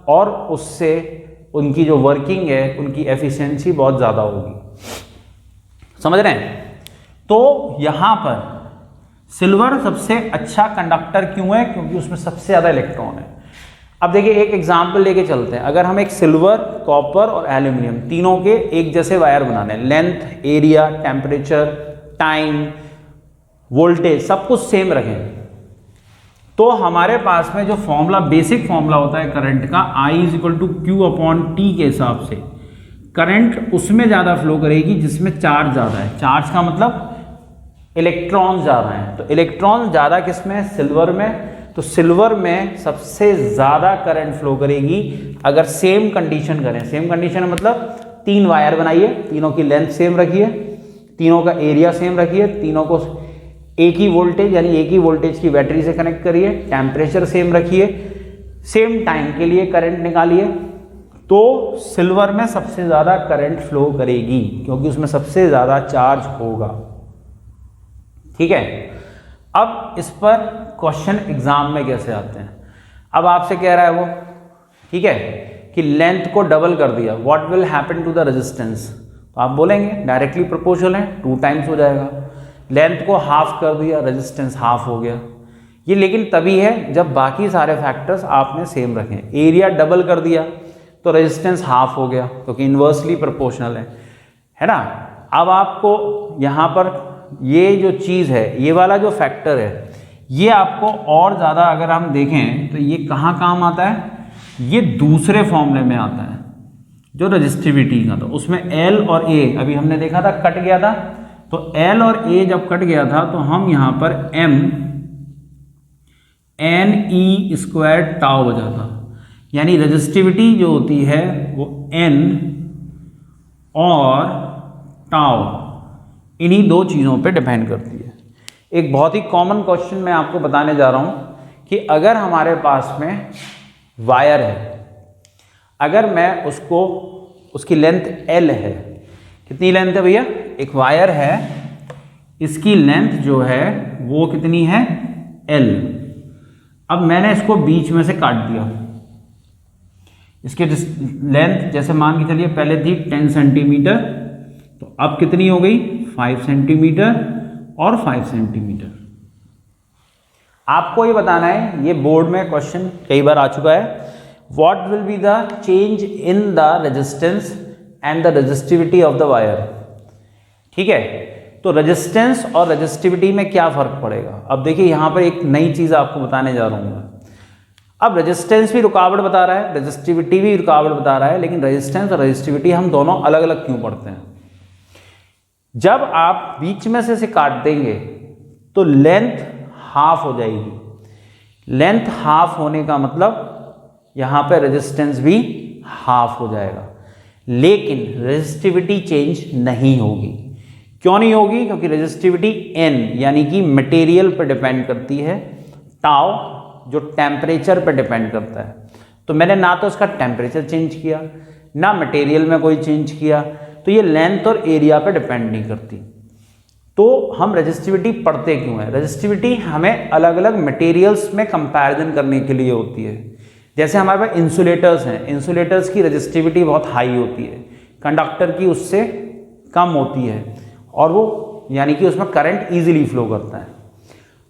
और उससे उनकी जो वर्किंग है, उनकी एफिशिएंसी बहुत ज़्यादा होगी। समझ रहे हैं? तो यहाँ पर सिल्वर सबसे अच्छा कंडक्टर क्यों है? क्योंकि उसमें सबसे ज़्यादा इलेक्ट्रॉन है। अब देखिए एक एग्जाम्पल लेके चलते हैं। अगर हम एक सिल्वर, कॉपर और एल्यूमिनियम तीनों के एक जैसे वायर बनाने, length, area, temperature, time, voltage सब कुछ सेम रखें, तो हमारे पास में जो फॉर्मूला, बेसिक फॉर्मूला होता है करंट का, I=Q/T के हिसाब से करंट उसमें ज़्यादा फ्लो करेगी जिसमें चार्ज ज़्यादा है। चार्ज का मतलब इलेक्ट्रॉन ज़्यादा हैं, तो इलेक्ट्रॉन ज़्यादा किस में? सिल्वर में। तो सिल्वर में सबसे ज़्यादा करंट फ्लो करेगी अगर सेम कंडीशन करें। सेम कंडीशन मतलब 3 वायर बनाइए, तीनों की लेंथ सेम रखिए, तीनों का एरिया सेम रखिए, तीनों को एक ही वोल्टेज यानी एक ही वोल्टेज की बैटरी से कनेक्ट करिए, टेम्परेचर सेम रखिए, सेम टाइम के लिए करंट निकालिए, तो सिल्वर में सबसे ज़्यादा करंट फ्लो करेगी क्योंकि उसमें सबसे ज़्यादा चार्ज होगा। ठीक है, अब इस पर क्वेश्चन एग्जाम में कैसे आते हैं? अब आपसे कह रहा है वो, ठीक है, कि लेंथ को डबल कर दिया, what will happen to the resistance? तो आप बोलेंगे डायरेक्टली प्रोपोर्शनल है, 2 टाइम्स हो जाएगा। लेंथ को हाफ कर दिया, रेजिस्टेंस हाफ हो गया। ये लेकिन तभी है जब बाकी सारे फैक्टर्स आपने सेम रखें। एरिया डबल कर दिया तो रेजिस्टेंस हाफ हो गया क्योंकि इन्वर्सली प्रोपोर्शनल है ना। अब आपको यहाँ पर ये जो चीज़ है, ये वाला जो फैक्टर है, ये आपको और ज़्यादा अगर हम देखें तो ये कहाँ काम आता है? ये दूसरे फॉर्मूले में आता है जो रजिस्टिविटी का था, उसमें L और A अभी हमने देखा था कट गया था, तो L और A जब कट गया था तो हम यहाँ पर M NE² टाउ हो जाता। यानी रेजिस्टिविटी जो होती है वो N और टाउ इन्हीं दो चीज़ों पे डिपेंड करती है। एक बहुत ही कॉमन क्वेश्चन मैं आपको बताने जा रहा हूँ कि अगर हमारे पास में वायर है, अगर मैं उसकी लेंथ L है, कितनी लेंथ है भैया, एक वायर है, इसकी लेंथ जो है वो कितनी है L। अब मैंने इसको बीच में से काट दिया, इसकी लेंथ जैसे मान के चलिए पहले थी 10 सेंटीमीटर, तो अब कितनी हो गई 5 सेंटीमीटर और 5 सेंटीमीटर। आपको ये बताना है, ये बोर्ड में क्वेश्चन कई बार आ चुका है, what will be the change in the resistance and the resistivity of the wire. ठीक है, तो रेजिस्टेंस और रेजिस्टिविटी में क्या फर्क पड़ेगा। अब देखिए यहां पर एक नई चीज आपको बताने जा रहा हूं मैं। अब रेजिस्टेंस भी रुकावट बता रहा है, रेजिस्टिविटी भी रुकावट बता रहा है, लेकिन रेजिस्टेंस और रेजिस्टिविटी हम दोनों अलग अलग क्यों पढ़ते हैं। जब आप बीच में से इसे काट देंगे तो लेंथ हाफ हो जाएगी। लेंथ हाफ होने का मतलब यहां पे रेजिस्टेंस भी हाफ हो जाएगा, लेकिन रेजिस्टिविटी चेंज नहीं होगी। क्यों नहीं होगी, क्योंकि रेजिस्टिविटी N यानी कि मटेरियल पर डिपेंड करती है, टाउ जो टेम्परेचर पर डिपेंड करता है। तो मैंने ना तो इसका टेम्परेचर चेंज किया, ना मटेरियल में कोई चेंज किया, तो ये लेंथ और एरिया पे डिपेंड नहीं करती। तो हम रेजिस्टिविटी पढ़ते क्यों है, रेजिस्टिविटी हमें अलग अलग मटेरियल्स में कंपैरिजन करने के लिए होती है। जैसे हमारे पास इंसुलेटर्स हैं, इंसुलेटर्स की रेजिस्टिविटी बहुत हाई होती है, कंडक्टर की उससे कम होती है, और वो यानी कि उसमें करंट इजीली फ्लो करता है।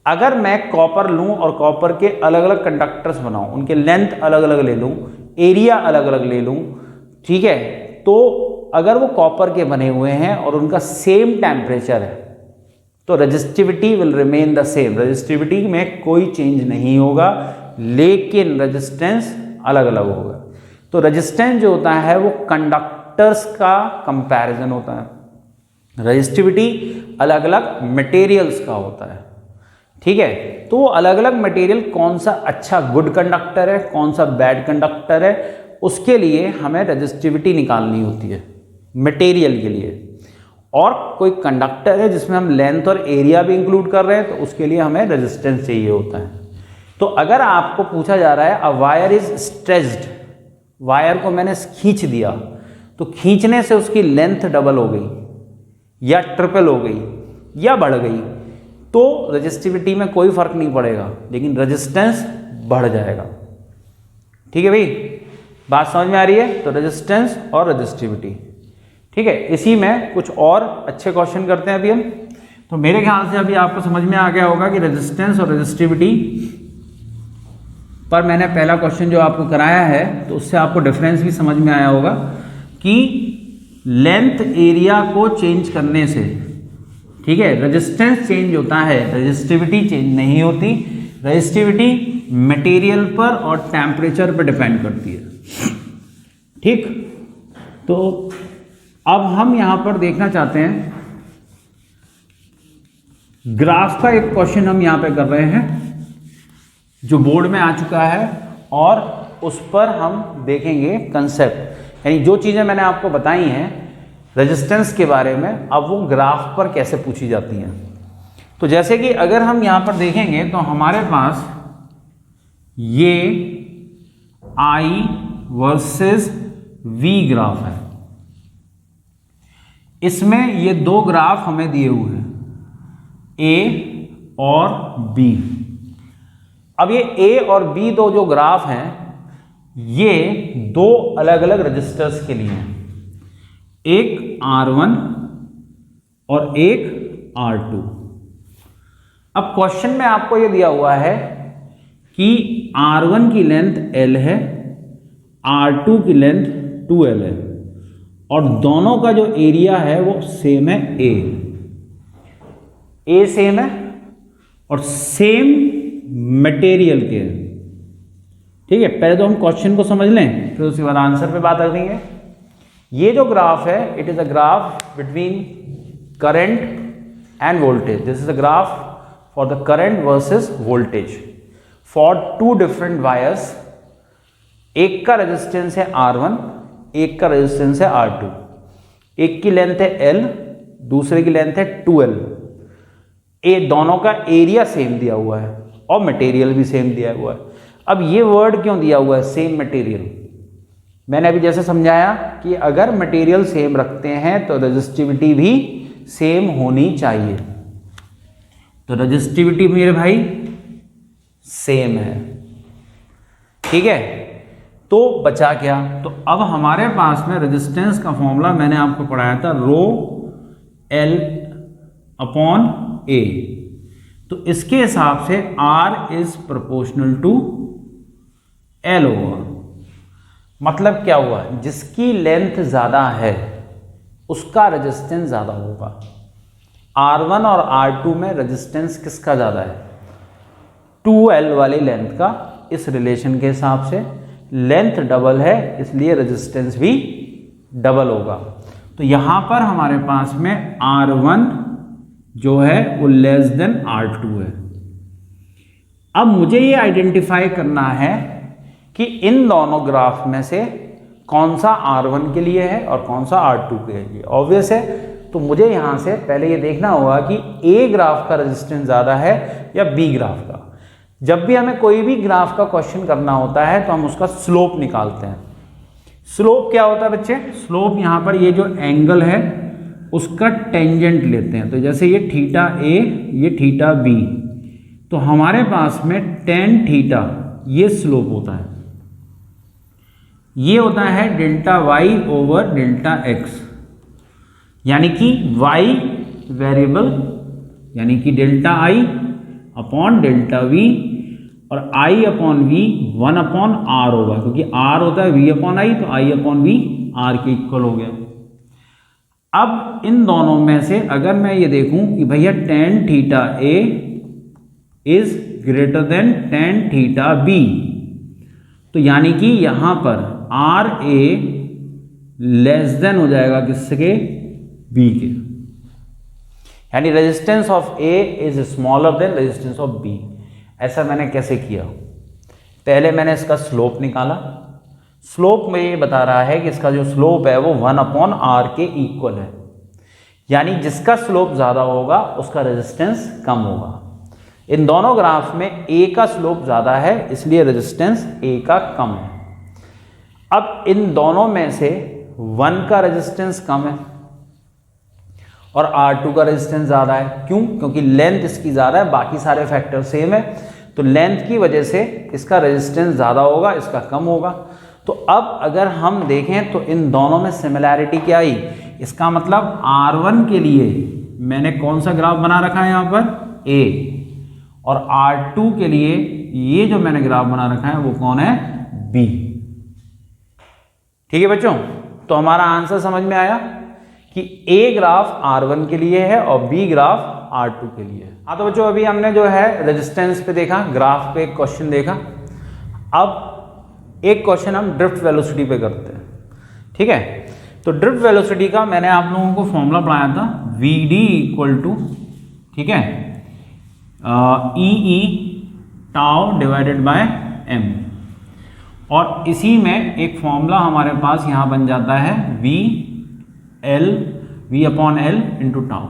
अगर मैं कॉपर लूं और कॉपर के अलग अलग कंडक्टर्स बनाऊं, उनके लेंथ अलग अलग ले लूं, एरिया अलग अलग ले लूं, ठीक है, तो अगर वो कॉपर के बने हुए हैं और उनका सेम टेम्परेचर है तो resistivity will remain the same, resistivity में कोई चेंज नहीं होगा, लेकिन रेजिस्टेंस अलग अलग होगा। तो रेजिस्टेंस जो होता है वो कंडक्टर्स का कंपैरिजन होता है, रेजिस्टिविटी अलग अलग मटेरियल्स का होता है। ठीक है, तो वो अलग अलग मटेरियल कौन सा अच्छा गुड कंडक्टर है, कौन सा बैड कंडक्टर है, उसके लिए हमें रेजिस्टिविटी निकालनी होती है मटेरियल के लिए। और कोई कंडक्टर है जिसमें हम लेंथ और एरिया भी इंक्लूड कर रहे हैं, तो उसके लिए हमें रेजिस्टेंस चाहिए होता है। तो अगर आपको पूछा जा रहा है a wire is stretched, wire को मैंने खींच दिया, तो खींचने से उसकी लेंथ डबल हो गई या ट्रिपल हो गई या बढ़ गई, तो रेजिस्टिविटी में कोई फर्क नहीं पड़ेगा, लेकिन रेजिस्टेंस बढ़ जाएगा। ठीक है भाई, बात समझ में आ रही है। तो रेजिस्टेंस और रेजिस्टिविटी, ठीक है। इसी में कुछ और अच्छे क्वेश्चन करते हैं अभी हम। तो मेरे ख्याल से अभी आपको समझ में आ गया होगा कि रेजिस्टेंस और रेजिस्टिविटी पर मैंने पहला क्वेश्चन जो आपको कराया है, तो उससे आपको डिफरेंस भी समझ में आया होगा कि लेंथ एरिया को चेंज करने से, ठीक है, रेजिस्टेंस चेंज होता है, रेजिस्टिविटी चेंज नहीं होती। रेजिस्टिविटी मटेरियल पर और टेम्परेचर पर डिपेंड करती है। ठीक, तो अब हम यहां पर देखना चाहते हैं, ग्राफ का एक क्वेश्चन हम यहां पे कर रहे हैं जो बोर्ड में आ चुका है, और उस पर हम देखेंगे कंसेप्ट, यानी जो चीजें मैंने आपको बताई हैं रेजिस्टेंस के बारे में, अब वो ग्राफ पर कैसे पूछी जाती हैं। तो जैसे कि अगर हम यहां पर देखेंगे तो हमारे पास ये I वर्सेस V ग्राफ है। इसमें ये दो ग्राफ हमें दिए हुए हैं, A और B। अब ये A और B दो जो ग्राफ हैं, ये दो अलग अलग रजिस्टर्स के लिए हैं, एक R1 और एक R2। अब क्वेश्चन में आपको ये दिया हुआ है कि R1 की लेंथ L है, R2 की लेंथ 2L है, और दोनों का जो एरिया है वो सेम है, A सेम है और सेम मटेरियल के हैं। ठीक है, पहले तो हम क्वेश्चन को समझ लें, फिर उसके बाद आंसर पे बात करेंगे। ये जो ग्राफ है, it is a graph between current and voltage. This is a graph for the current versus voltage. For two different wires, एक का रेजिस्टेंस है R1, एक का रेजिस्टेंस है R2, एक की लेंथ है L, दूसरे की लेंथ है 2L, ये दोनों का एरिया सेम दिया हुआ है और मटेरियल भी सेम दिया हुआ है। अब ये वर्ड क्यों दिया हुआ है सेम मटेरियल? मैंने अभी जैसे समझाया कि अगर मटेरियल सेम रखते हैं तो रेजिस्टिविटी भी सेम होनी चाहिए। तो रेजिस्टिविटी मेरे भाई सेम है, ठीक है। तो बचा क्या? तो अब हमारे पास में रेजिस्टेंस का फॉर्मूला मैंने आपको पढ़ाया था, रो एल अपॉन ए। तो इसके हिसाब से R is proportional to L होगा। मतलब क्या हुआ? जिसकी लेंथ ज्यादा है उसका रेजिस्टेंस ज्यादा होगा। R1 और R2 में रेजिस्टेंस किसका ज्यादा है? 2L वाली लेंथ का। इस रिलेशन के हिसाब से लेंथ डबल है इसलिए रेजिस्टेंस भी डबल होगा। तो यहां पर हमारे पास में R1 जो है वो लेस देन R2 है। अब मुझे ये आइडेंटिफाई करना है कि इन दोनों ग्राफ में से कौन सा R1 के लिए है और कौन सा R2 के लिए। ऑब्वियस है, तो मुझे यहां से पहले ये देखना होगा कि A ग्राफ का रेजिस्टेंस ज़्यादा है या B ग्राफ का। जब भी हमें कोई भी ग्राफ का क्वेश्चन करना होता है तो हम उसका स्लोप निकालते हैं। स्लोप क्या होता है बच्चे? स्लोप यहाँ पर ये जो एंगल है उसका टेंजेंट लेते हैं। तो जैसे ये थीटा A, ये थीटा B, तो हमारे पास में tan थीटा ये स्लोप होता है। ये होता है delta y over delta x, यानी कि y वेरिएबल यानी कि delta i upon delta v और i upon v 1 upon r होगा, क्योंकि r होता है v अपॉन i, तो i अपॉन v r के इक्वल हो गया। अब इन दोनों में से अगर मैं ये देखूं कि भैया tan theta a is greater than tan theta b, तो यानी कि यहां पर आर ए लेस देन हो जाएगा किसके? बी के, यानी resistance of A is smaller than resistance of B. ऐसा मैंने कैसे किया? पहले मैंने इसका स्लोप निकाला। स्लोप में ये बता रहा है कि इसका जो स्लोप है वो 1 अपॉन आर के इक्वल है, यानी जिसका स्लोप ज़्यादा होगा उसका रेजिस्टेंस कम होगा। इन दोनों ग्राफ में ए का स्लोप ज़्यादा है इसलिए रेजिस्टेंस ए का कम है। अब इन दोनों में से 1 का रेजिस्टेंस कम है और R2 का रेजिस्टेंस ज़्यादा है। क्यों? क्योंकि लेंथ इसकी ज़्यादा है, बाकी सारे फैक्टर सेम है, तो लेंथ की वजह से इसका रेजिस्टेंस ज़्यादा होगा, इसका कम होगा। तो अब अगर हम देखें तो इन दोनों में सिमिलैरिटी क्या आई? इसका मतलब R1 के लिए मैंने कौन सा ग्राफ बना रखा है यहाँ पर? A, और R2 के लिए ये जो मैंने ग्राफ बना रखा है वो कौन है? B। ठीक है बच्चों, तो हमारा आंसर समझ में आया कि A ग्राफ R1 के लिए है और B ग्राफ R2 के लिए है। हाँ तो बच्चों अभी हमने जो है रेजिस्टेंस पे देखा, ग्राफ पे एक क्वेश्चन देखा। अब एक क्वेश्चन हम ड्रिफ्ट वेलोसिटी पे करते हैं, ठीक है। तो ड्रिफ्ट वेलोसिटी का मैंने आप लोगों को फॉर्मूला पढ़ाया था, VD इक्वल टू, ठीक है, EE tau divided by M, और इसी में एक फॉर्मूला हमारे पास यहाँ बन जाता है V upon L into tau.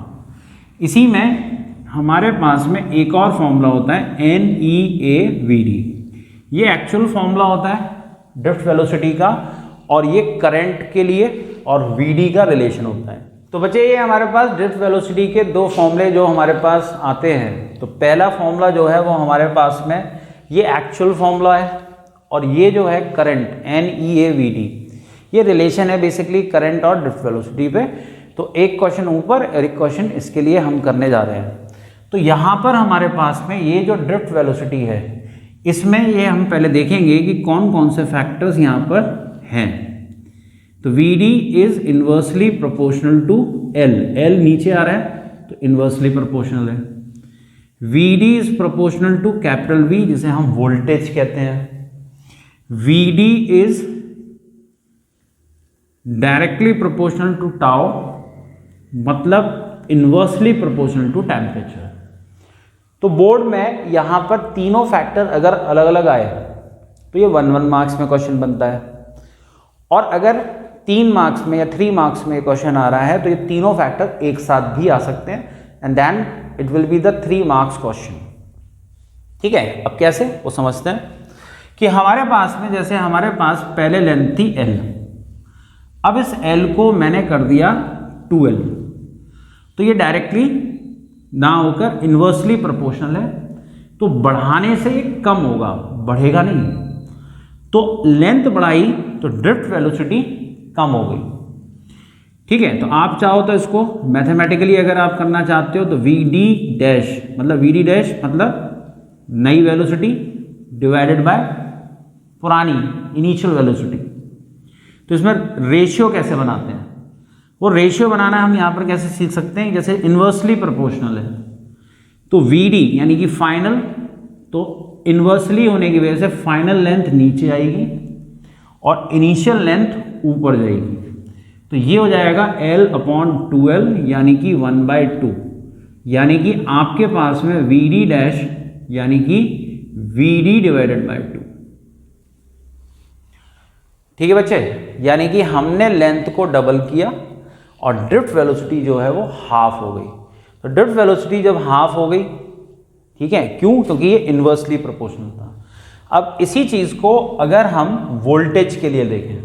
इसी में हमारे पास में एक और फॉर्मूला होता है NEAVD। ये एक्चुअल फॉर्मूला होता है ड्रिफ्ट वेलोसिटी का, और ये करंट के लिए और VD का रिलेशन होता है। तो बच्चे ये हमारे पास ड्रिफ्ट वेलोसिटी के दो फॉर्मूले जो हमारे पास आते हैं। तो पहला फॉर्मूला जो है वो हमारे पास में ये एक्चुअल फॉर्मूला है, और ये जो है करंट NEAVD, ये रिलेशन है बेसिकली करंट और ड्रिफ्ट वेलोसिटी पे। तो एक क्वेश्चन ऊपर और एक क्वेश्चन इसके लिए हम करने जा रहे हैं। तो यहाँ पर हमारे पास में ये जो ड्रिफ्ट वेलोसिटी है, इसमें ये हम पहले देखेंगे कि कौन कौन से फैक्टर्स यहाँ पर हैं। तो VD is inversely proportional to L, L नीचे आ रहा है तो इन्वर्सली प्रोपोर्शनल है। VD is proportional to capital V, जिसे हम वोल्टेज कहते हैं। VD is directly proportional to tau, मतलब इन्वर्सली प्रोपोर्शनल टू टेम्परेचर। तो बोर्ड में यहां पर तीनों फैक्टर अगर अलग अलग आए तो ये 1-1 मार्क्स में क्वेश्चन बनता है, और अगर 3 मार्क्स में या 3 मार्क्स में क्वेश्चन आ रहा है तो ये तीनों फैक्टर एक साथ भी आ सकते हैं, and then it will be the 3 marks question. ठीक है, अब कैसे वो समझते हैं कि हमारे पास में, जैसे हमारे पास पहले लेंथ थी L, अब इस L को मैंने कर दिया 2L, तो ये डायरेक्टली ना होकर इन्वर्सली प्रोपोर्शनल है, तो बढ़ाने से ये कम होगा, बढ़ेगा नहीं। तो लेंथ बढ़ाई तो ड्रिफ्ट वेलोसिटी कम हो गई। ठीक है, तो आप चाहो तो इसको मैथमेटिकली अगर आप करना चाहते हो तो VD डैश मतलब नई वेलोसिटी डिवाइडेड बाय पुरानी इनिशियल वेलोसिटी। तो इसमें रेशियो कैसे बनाते हैं, वो रेशियो बनाना हम यहाँ पर कैसे सीख सकते हैं, जैसे इन्वर्सली प्रोपोर्शनल है तो VD यानी कि फाइनल, तो इन्वर्सली होने की वजह से फाइनल लेंथ नीचे आएगी और इनिशियल लेंथ ऊपर जाएगी, तो ये हो जाएगा L/2L यानी कि 1/2, यानी कि आपके पास में VD डैश यानी कि VD डिवाइडेड बाय 2। ठीक है बच्चे, यानी कि हमने लेंथ को डबल किया और ड्रिफ्ट वेलोसिटी जो है वो हाफ हो गई। तो ड्रिफ्ट वेलोसिटी जब हाफ हो गई, ठीक है, क्यों, क्योंकि ये इन्वर्सली प्रोपोर्शनल था। अब इसी चीज को अगर हम वोल्टेज के लिए देखें,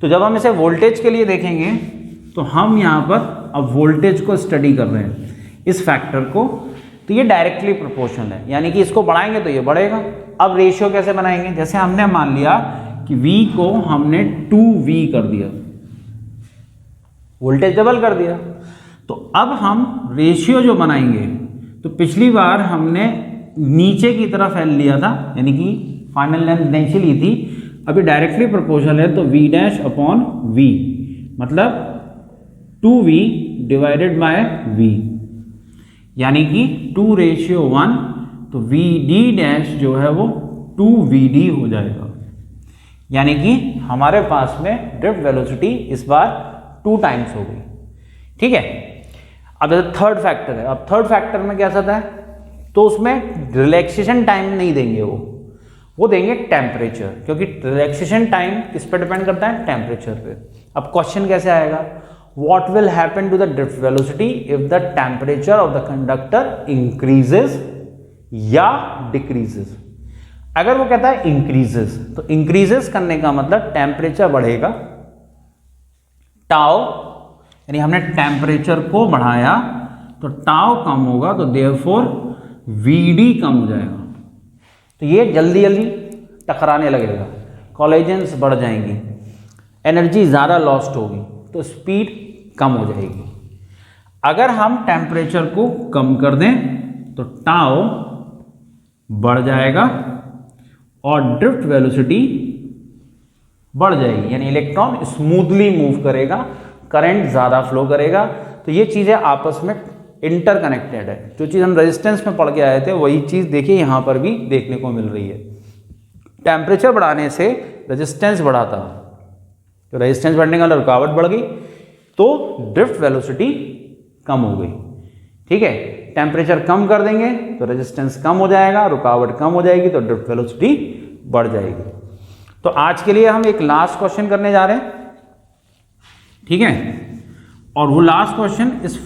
तो जब हम इसे वोल्टेज के लिए देखेंगे तो हम यहां पर अब वोल्टेज को स्टडी कर रहे हैं इस फैक्टर को, तो ये डायरेक्टली प्रोपोर्शनल है, यानी कि इसको बढ़ाएंगे तो ये बढ़ेगा। अब रेशियो कैसे बनाएंगे, जैसे हमने मान लिया कि V को हमने 2V कर दिया, वोल्टेज डबल कर दिया, तो अब हम रेशियो जो बनाएंगे, तो पिछली बार हमने नीचे की तरफ L लिया था, यानी कि फाइनल लेंथ नीचे ली थी, अभी डायरेक्टली प्रोपोर्शनल है तो V डैश अपॉन V मतलब 2V डिवाइडेड बाय V, यानी कि 2:1, तो VD डैश जो है वो 2VD हो जाएगा, यानी कि हमारे पास में ड्रिफ्ट वेलोसिटी इस बार 2 टाइम्स हो गई। ठीक है, अब जैसे थर्ड फैक्टर है, अब थर्ड फैक्टर में क्या आता है, तो उसमें रिलैक्सेशन टाइम नहीं देंगे, वो देंगे टेम्परेचर, क्योंकि रिलैक्सेशन टाइम किस पे डिपेंड करता है, टेम्परेचर पे। अब क्वेश्चन कैसे आएगा, what will happen to the drift velocity if the temperature of the conductor increases या डिक्रीजेस। अगर वो कहता है इंक्रीजेस, तो इंक्रीजेस करने का मतलब टेम्परेचर बढ़ेगा, टाउ यानी हमने टेम्परेचर को बढ़ाया तो टाउ कम होगा, तो देयरफॉर VD कम हो जाएगा, तो ये जल्दी जल्दी टकराने लगेगा, कोलिजन्स बढ़ जाएंगी, एनर्जी ज़्यादा लॉस्ट होगी, तो स्पीड कम हो जाएगी। अगर हम टेम्परेचर को कम कर दें तो टाउ बढ़ जाएगा और ड्रिफ्ट वेलोसिटी बढ़ जाएगी, यानी इलेक्ट्रॉन स्मूथली मूव करेगा, करंट ज़्यादा फ्लो करेगा। तो ये चीज़ें आपस में इंटरकनेक्टेड है। जो चीज़ हम रेजिस्टेंस में पढ़ के आए थे वही चीज़ देखिए यहाँ पर भी देखने को मिल रही है। टेम्परेचर बढ़ाने से रेजिस्टेंस बढ़ा था, तो रेजिस्टेंस बढ़ने का रुकावट बढ़ गई, तो ड्रिफ्ट वेलोसिटी कम हो गई। ठीक है, टेम्परेचर कम कर देंगे तो रेजिस्टेंस कम हो जाएगा, रुकावट कम हो जाएगी, तो ड्रिफ्ट वेलोसिटी बढ़ जाएगी। तो आज के लिए हम एक लास्ट क्वेश्चन करने जा रहे हैं, ठीक है, और वो लास्ट क्वेश्चन इस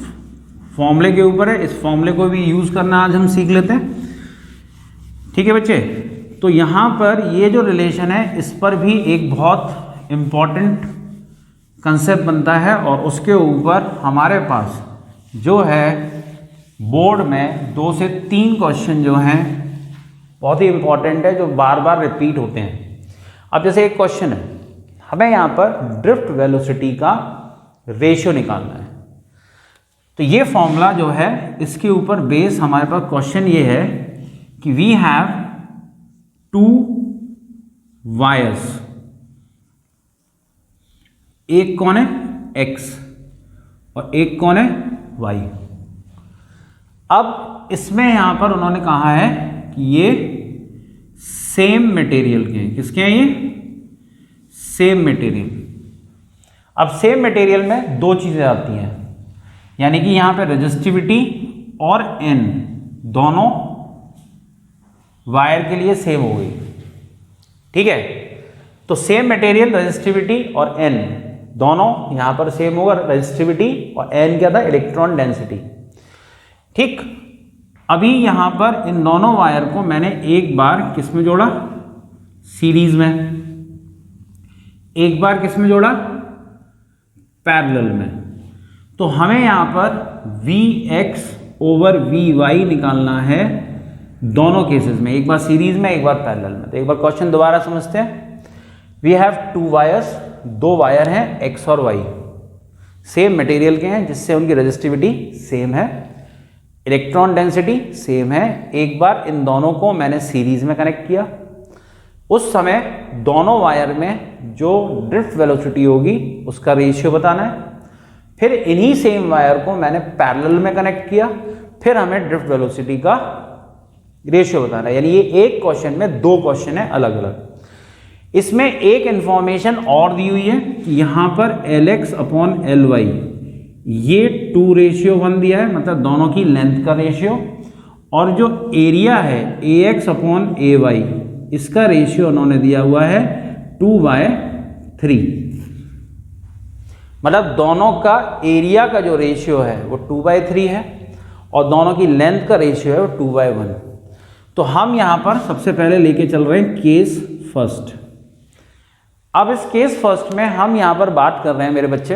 फॉर्मूले के ऊपर है। इस फॉर्मूले को भी यूज करना आज हम सीख लेते हैं। ठीक है बच्चे, तो यहां पर ये जो रिलेशन है इस पर भी एक बहुत इंपॉर्टेंट कंसेप्ट बनता है, और उसके ऊपर हमारे पास जो है बोर्ड में 2 से 3 क्वेश्चन जो हैं बहुत ही इंपॉर्टेंट है, जो बार बार रिपीट होते हैं। अब जैसे एक क्वेश्चन है, हमें यहाँ पर ड्रिफ्ट वेलोसिटी का रेशियो निकालना है, तो ये फॉर्मूला जो है इसके ऊपर बेस हमारे पास क्वेश्चन ये है कि वी हैव 2 वायर्स, एक कौन है x और एक कौन है y। अब इसमें यहां पर उन्होंने कहा है कि ये सेम मटेरियल के हैं। किसके हैं ये? Same material. अब सेम मटेरियल में 2 चीजें आती हैं, यानी कि यहां पे रेजिस्टिविटी और n दोनों वायर के लिए सेम हो गई। ठीक है, तो सेम मटेरियल रेजिस्टिविटी और एन दोनों यहां पर सेम होगा, रेजिस्टिविटी और एन क्या था, इलेक्ट्रॉन डेंसिटी। ठीक, अभी यहां पर इन दोनों वायर को मैंने एक बार किस में जोड़ा, सीरीज में, एक बार किस में जोड़ा, पैरेलल में। तो हमें यहां पर Vx ओवर Vy निकालना है दोनों केसेस में, एक बार सीरीज में एक बार पैरेलल में। तो एक बार क्वेश्चन दोबारा समझते हैं। वी हैव टू वायर्स, दो वायर हैं x और y, सेम मटेरियल के हैं जिससे उनकी रेजिस्टिविटी सेम है, इलेक्ट्रॉन डेंसिटी सेम है। एक बार इन दोनों को मैंने सीरीज में कनेक्ट किया, उस समय दोनों वायर में जो ड्रिफ्ट वेलोसिटी होगी उसका रेशियो बताना है। फिर इन्हीं सेम वायर को मैंने पैरेलल में कनेक्ट किया, फिर हमें ड्रिफ्ट वेलोसिटी का रेशियो बताना है। यानी ये एक क्वेश्चन में दो क्वेश्चन है अलग अलग। इसमें एक इंफॉर्मेशन और दी हुई है कि यहां पर Lx अपॉन Ly ये 2:1 दिया है, मतलब दोनों की लेंथ का रेशियो, और जो एरिया है Ax अपॉन Ay इसका रेशियो उन्होंने दिया हुआ है 2/3। मतलब दोनों का एरिया का जो रेशियो है वो 2/3 है और दोनों की लेंथ का रेशियो है वो 2/1। तो हम यहां पर सबसे पहले लेके चल रहे हैं केस फर्स्ट। अब इस केस फर्स्ट में हम यहां पर बात कर रहे हैं मेरे बच्चे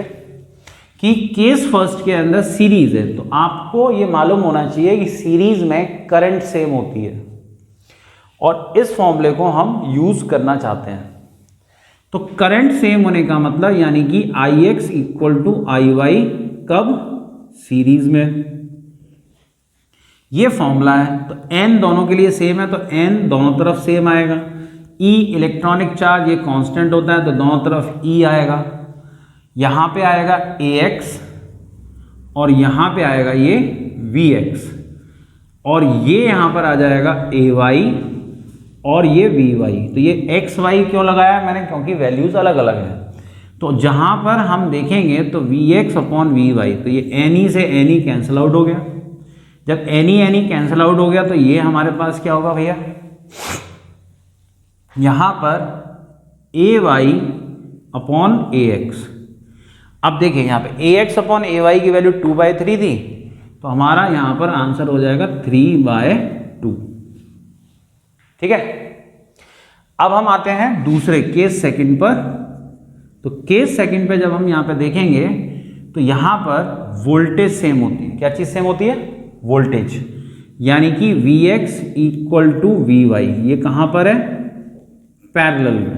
कि केस फर्स्ट के अंदर सीरीज है, तो आपको ये मालूम होना चाहिए कि सीरीज में करंट सेम होती है और इस फॉर्मूले को हम यूज करना चाहते हैं। तो करंट सेम होने का मतलब यानी कि Ix इक्वल टू Iy कब, सीरीज में, ये फॉर्मूला है। तो n दोनों के लिए सेम है तो n दोनों तरफ सेम आएगा। E इलेक्ट्रॉनिक चार्ज ये कांस्टेंट होता है तो दोनों तरफ E आएगा। यहां पे आएगा Ax और यहां पे आएगा ये Vx और ये यहां पर आ जाएगा Ay और ये Vy। तो ये x y क्यों लगाया मैंने, क्योंकि वैल्यूज अलग अलग हैं। तो जहां पर हम देखेंगे तो Vx अपॉन Vy, तो ये Ni से Ni कैंसिल आउट हो गया। जब Ni कैंसिल आउट हो गया तो ये हमारे पास क्या होगा भैया, यहां पर Ay अपॉन Ax। अब देखिए यहां पे Ax अपॉन Ay की वैल्यू 2/3 थी, तो हमारा यहां पर आंसर हो जाएगा 3/2। ठीक है, अब हम आते हैं दूसरे केस सेकंड पर। तो केस सेकंड पे जब हम यहां पे देखेंगे तो यहां पर वोल्टेज सेम होती है। क्या चीज सेम होती है, वोल्टेज, यानी कि Vx इक्वल टू Vy। ये कहां पर है, पैरेलल में।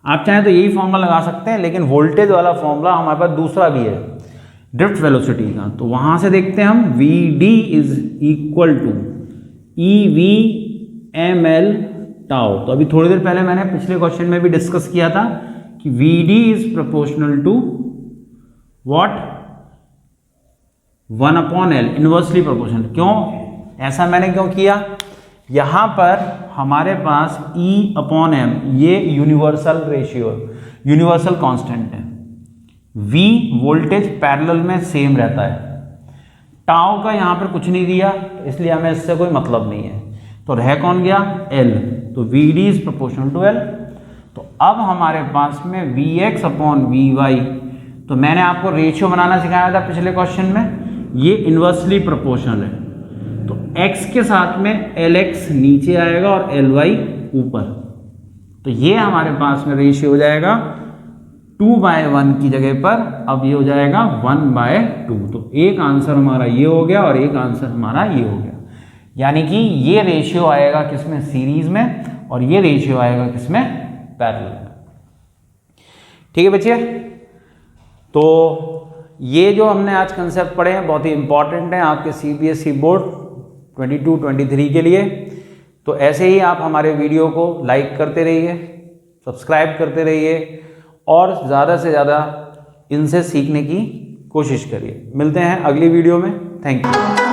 आप चाहें तो यही फॉर्मूला लगा सकते हैं, लेकिन वोल्टेज वाला फॉर्मूला हमारे पास दूसरा भी है ड्रिफ्ट वेलोसिटी का। तो वहां से देखते हैं हम, Vd is equal to EV/ml tau. तो अभी थोड़ी देर पहले मैंने पिछले क्वेश्चन में भी डिस्कस किया था कि Vd is proportional to what, 1/L, inversely proportional. क्यों ऐसा मैंने क्यों किया, यहां पर हमारे पास E/m ये यूनिवर्सल रेशियो, यूनिवर्सल कांस्टेंट है। V वोल्टेज पैरेलल में सेम रहता है, टाउ का यहां पर कुछ नहीं दिया इसलिए हमें इससे कोई मतलब नहीं है। तो रह कौन गया, L। तो Vd is proportional to L। तो अब हमारे पास में Vx अपॉन Vy, तो मैंने आपको रेशियो बनाना सिखाया था पिछले क्वेश्चन में, ये इनवर्सली प्रोपोर्शनल है। तो x के साथ में Lx नीचे आएगा और Ly ऊपर। तो ये हमारे पास में रेशियो हो जाएगा 2/1 की जगह पर अब ये हो जाएगा 1/2। तो एक आंसर हमारा ये हो गया और एक आंसर हमारा ये हो गया। यानी कि ये रेशियो आएगा किसमें, सीरीज में, और ये रेशियो आएगा किसमें, पैरेलल में। ठीक है बच्चे, तो ये जो हमने आज कंसेप्ट पढ़े हैं बहुत ही इंपॉर्टेंट हैं आपके CBSE बोर्ड 22-23 के लिए। तो ऐसे ही आप हमारे वीडियो को लाइक करते रहिए, सब्सक्राइब करते रहिए और ज़्यादा से ज़्यादा इनसे सीखने की कोशिश करिए। मिलते हैं अगली वीडियो में। Thank you.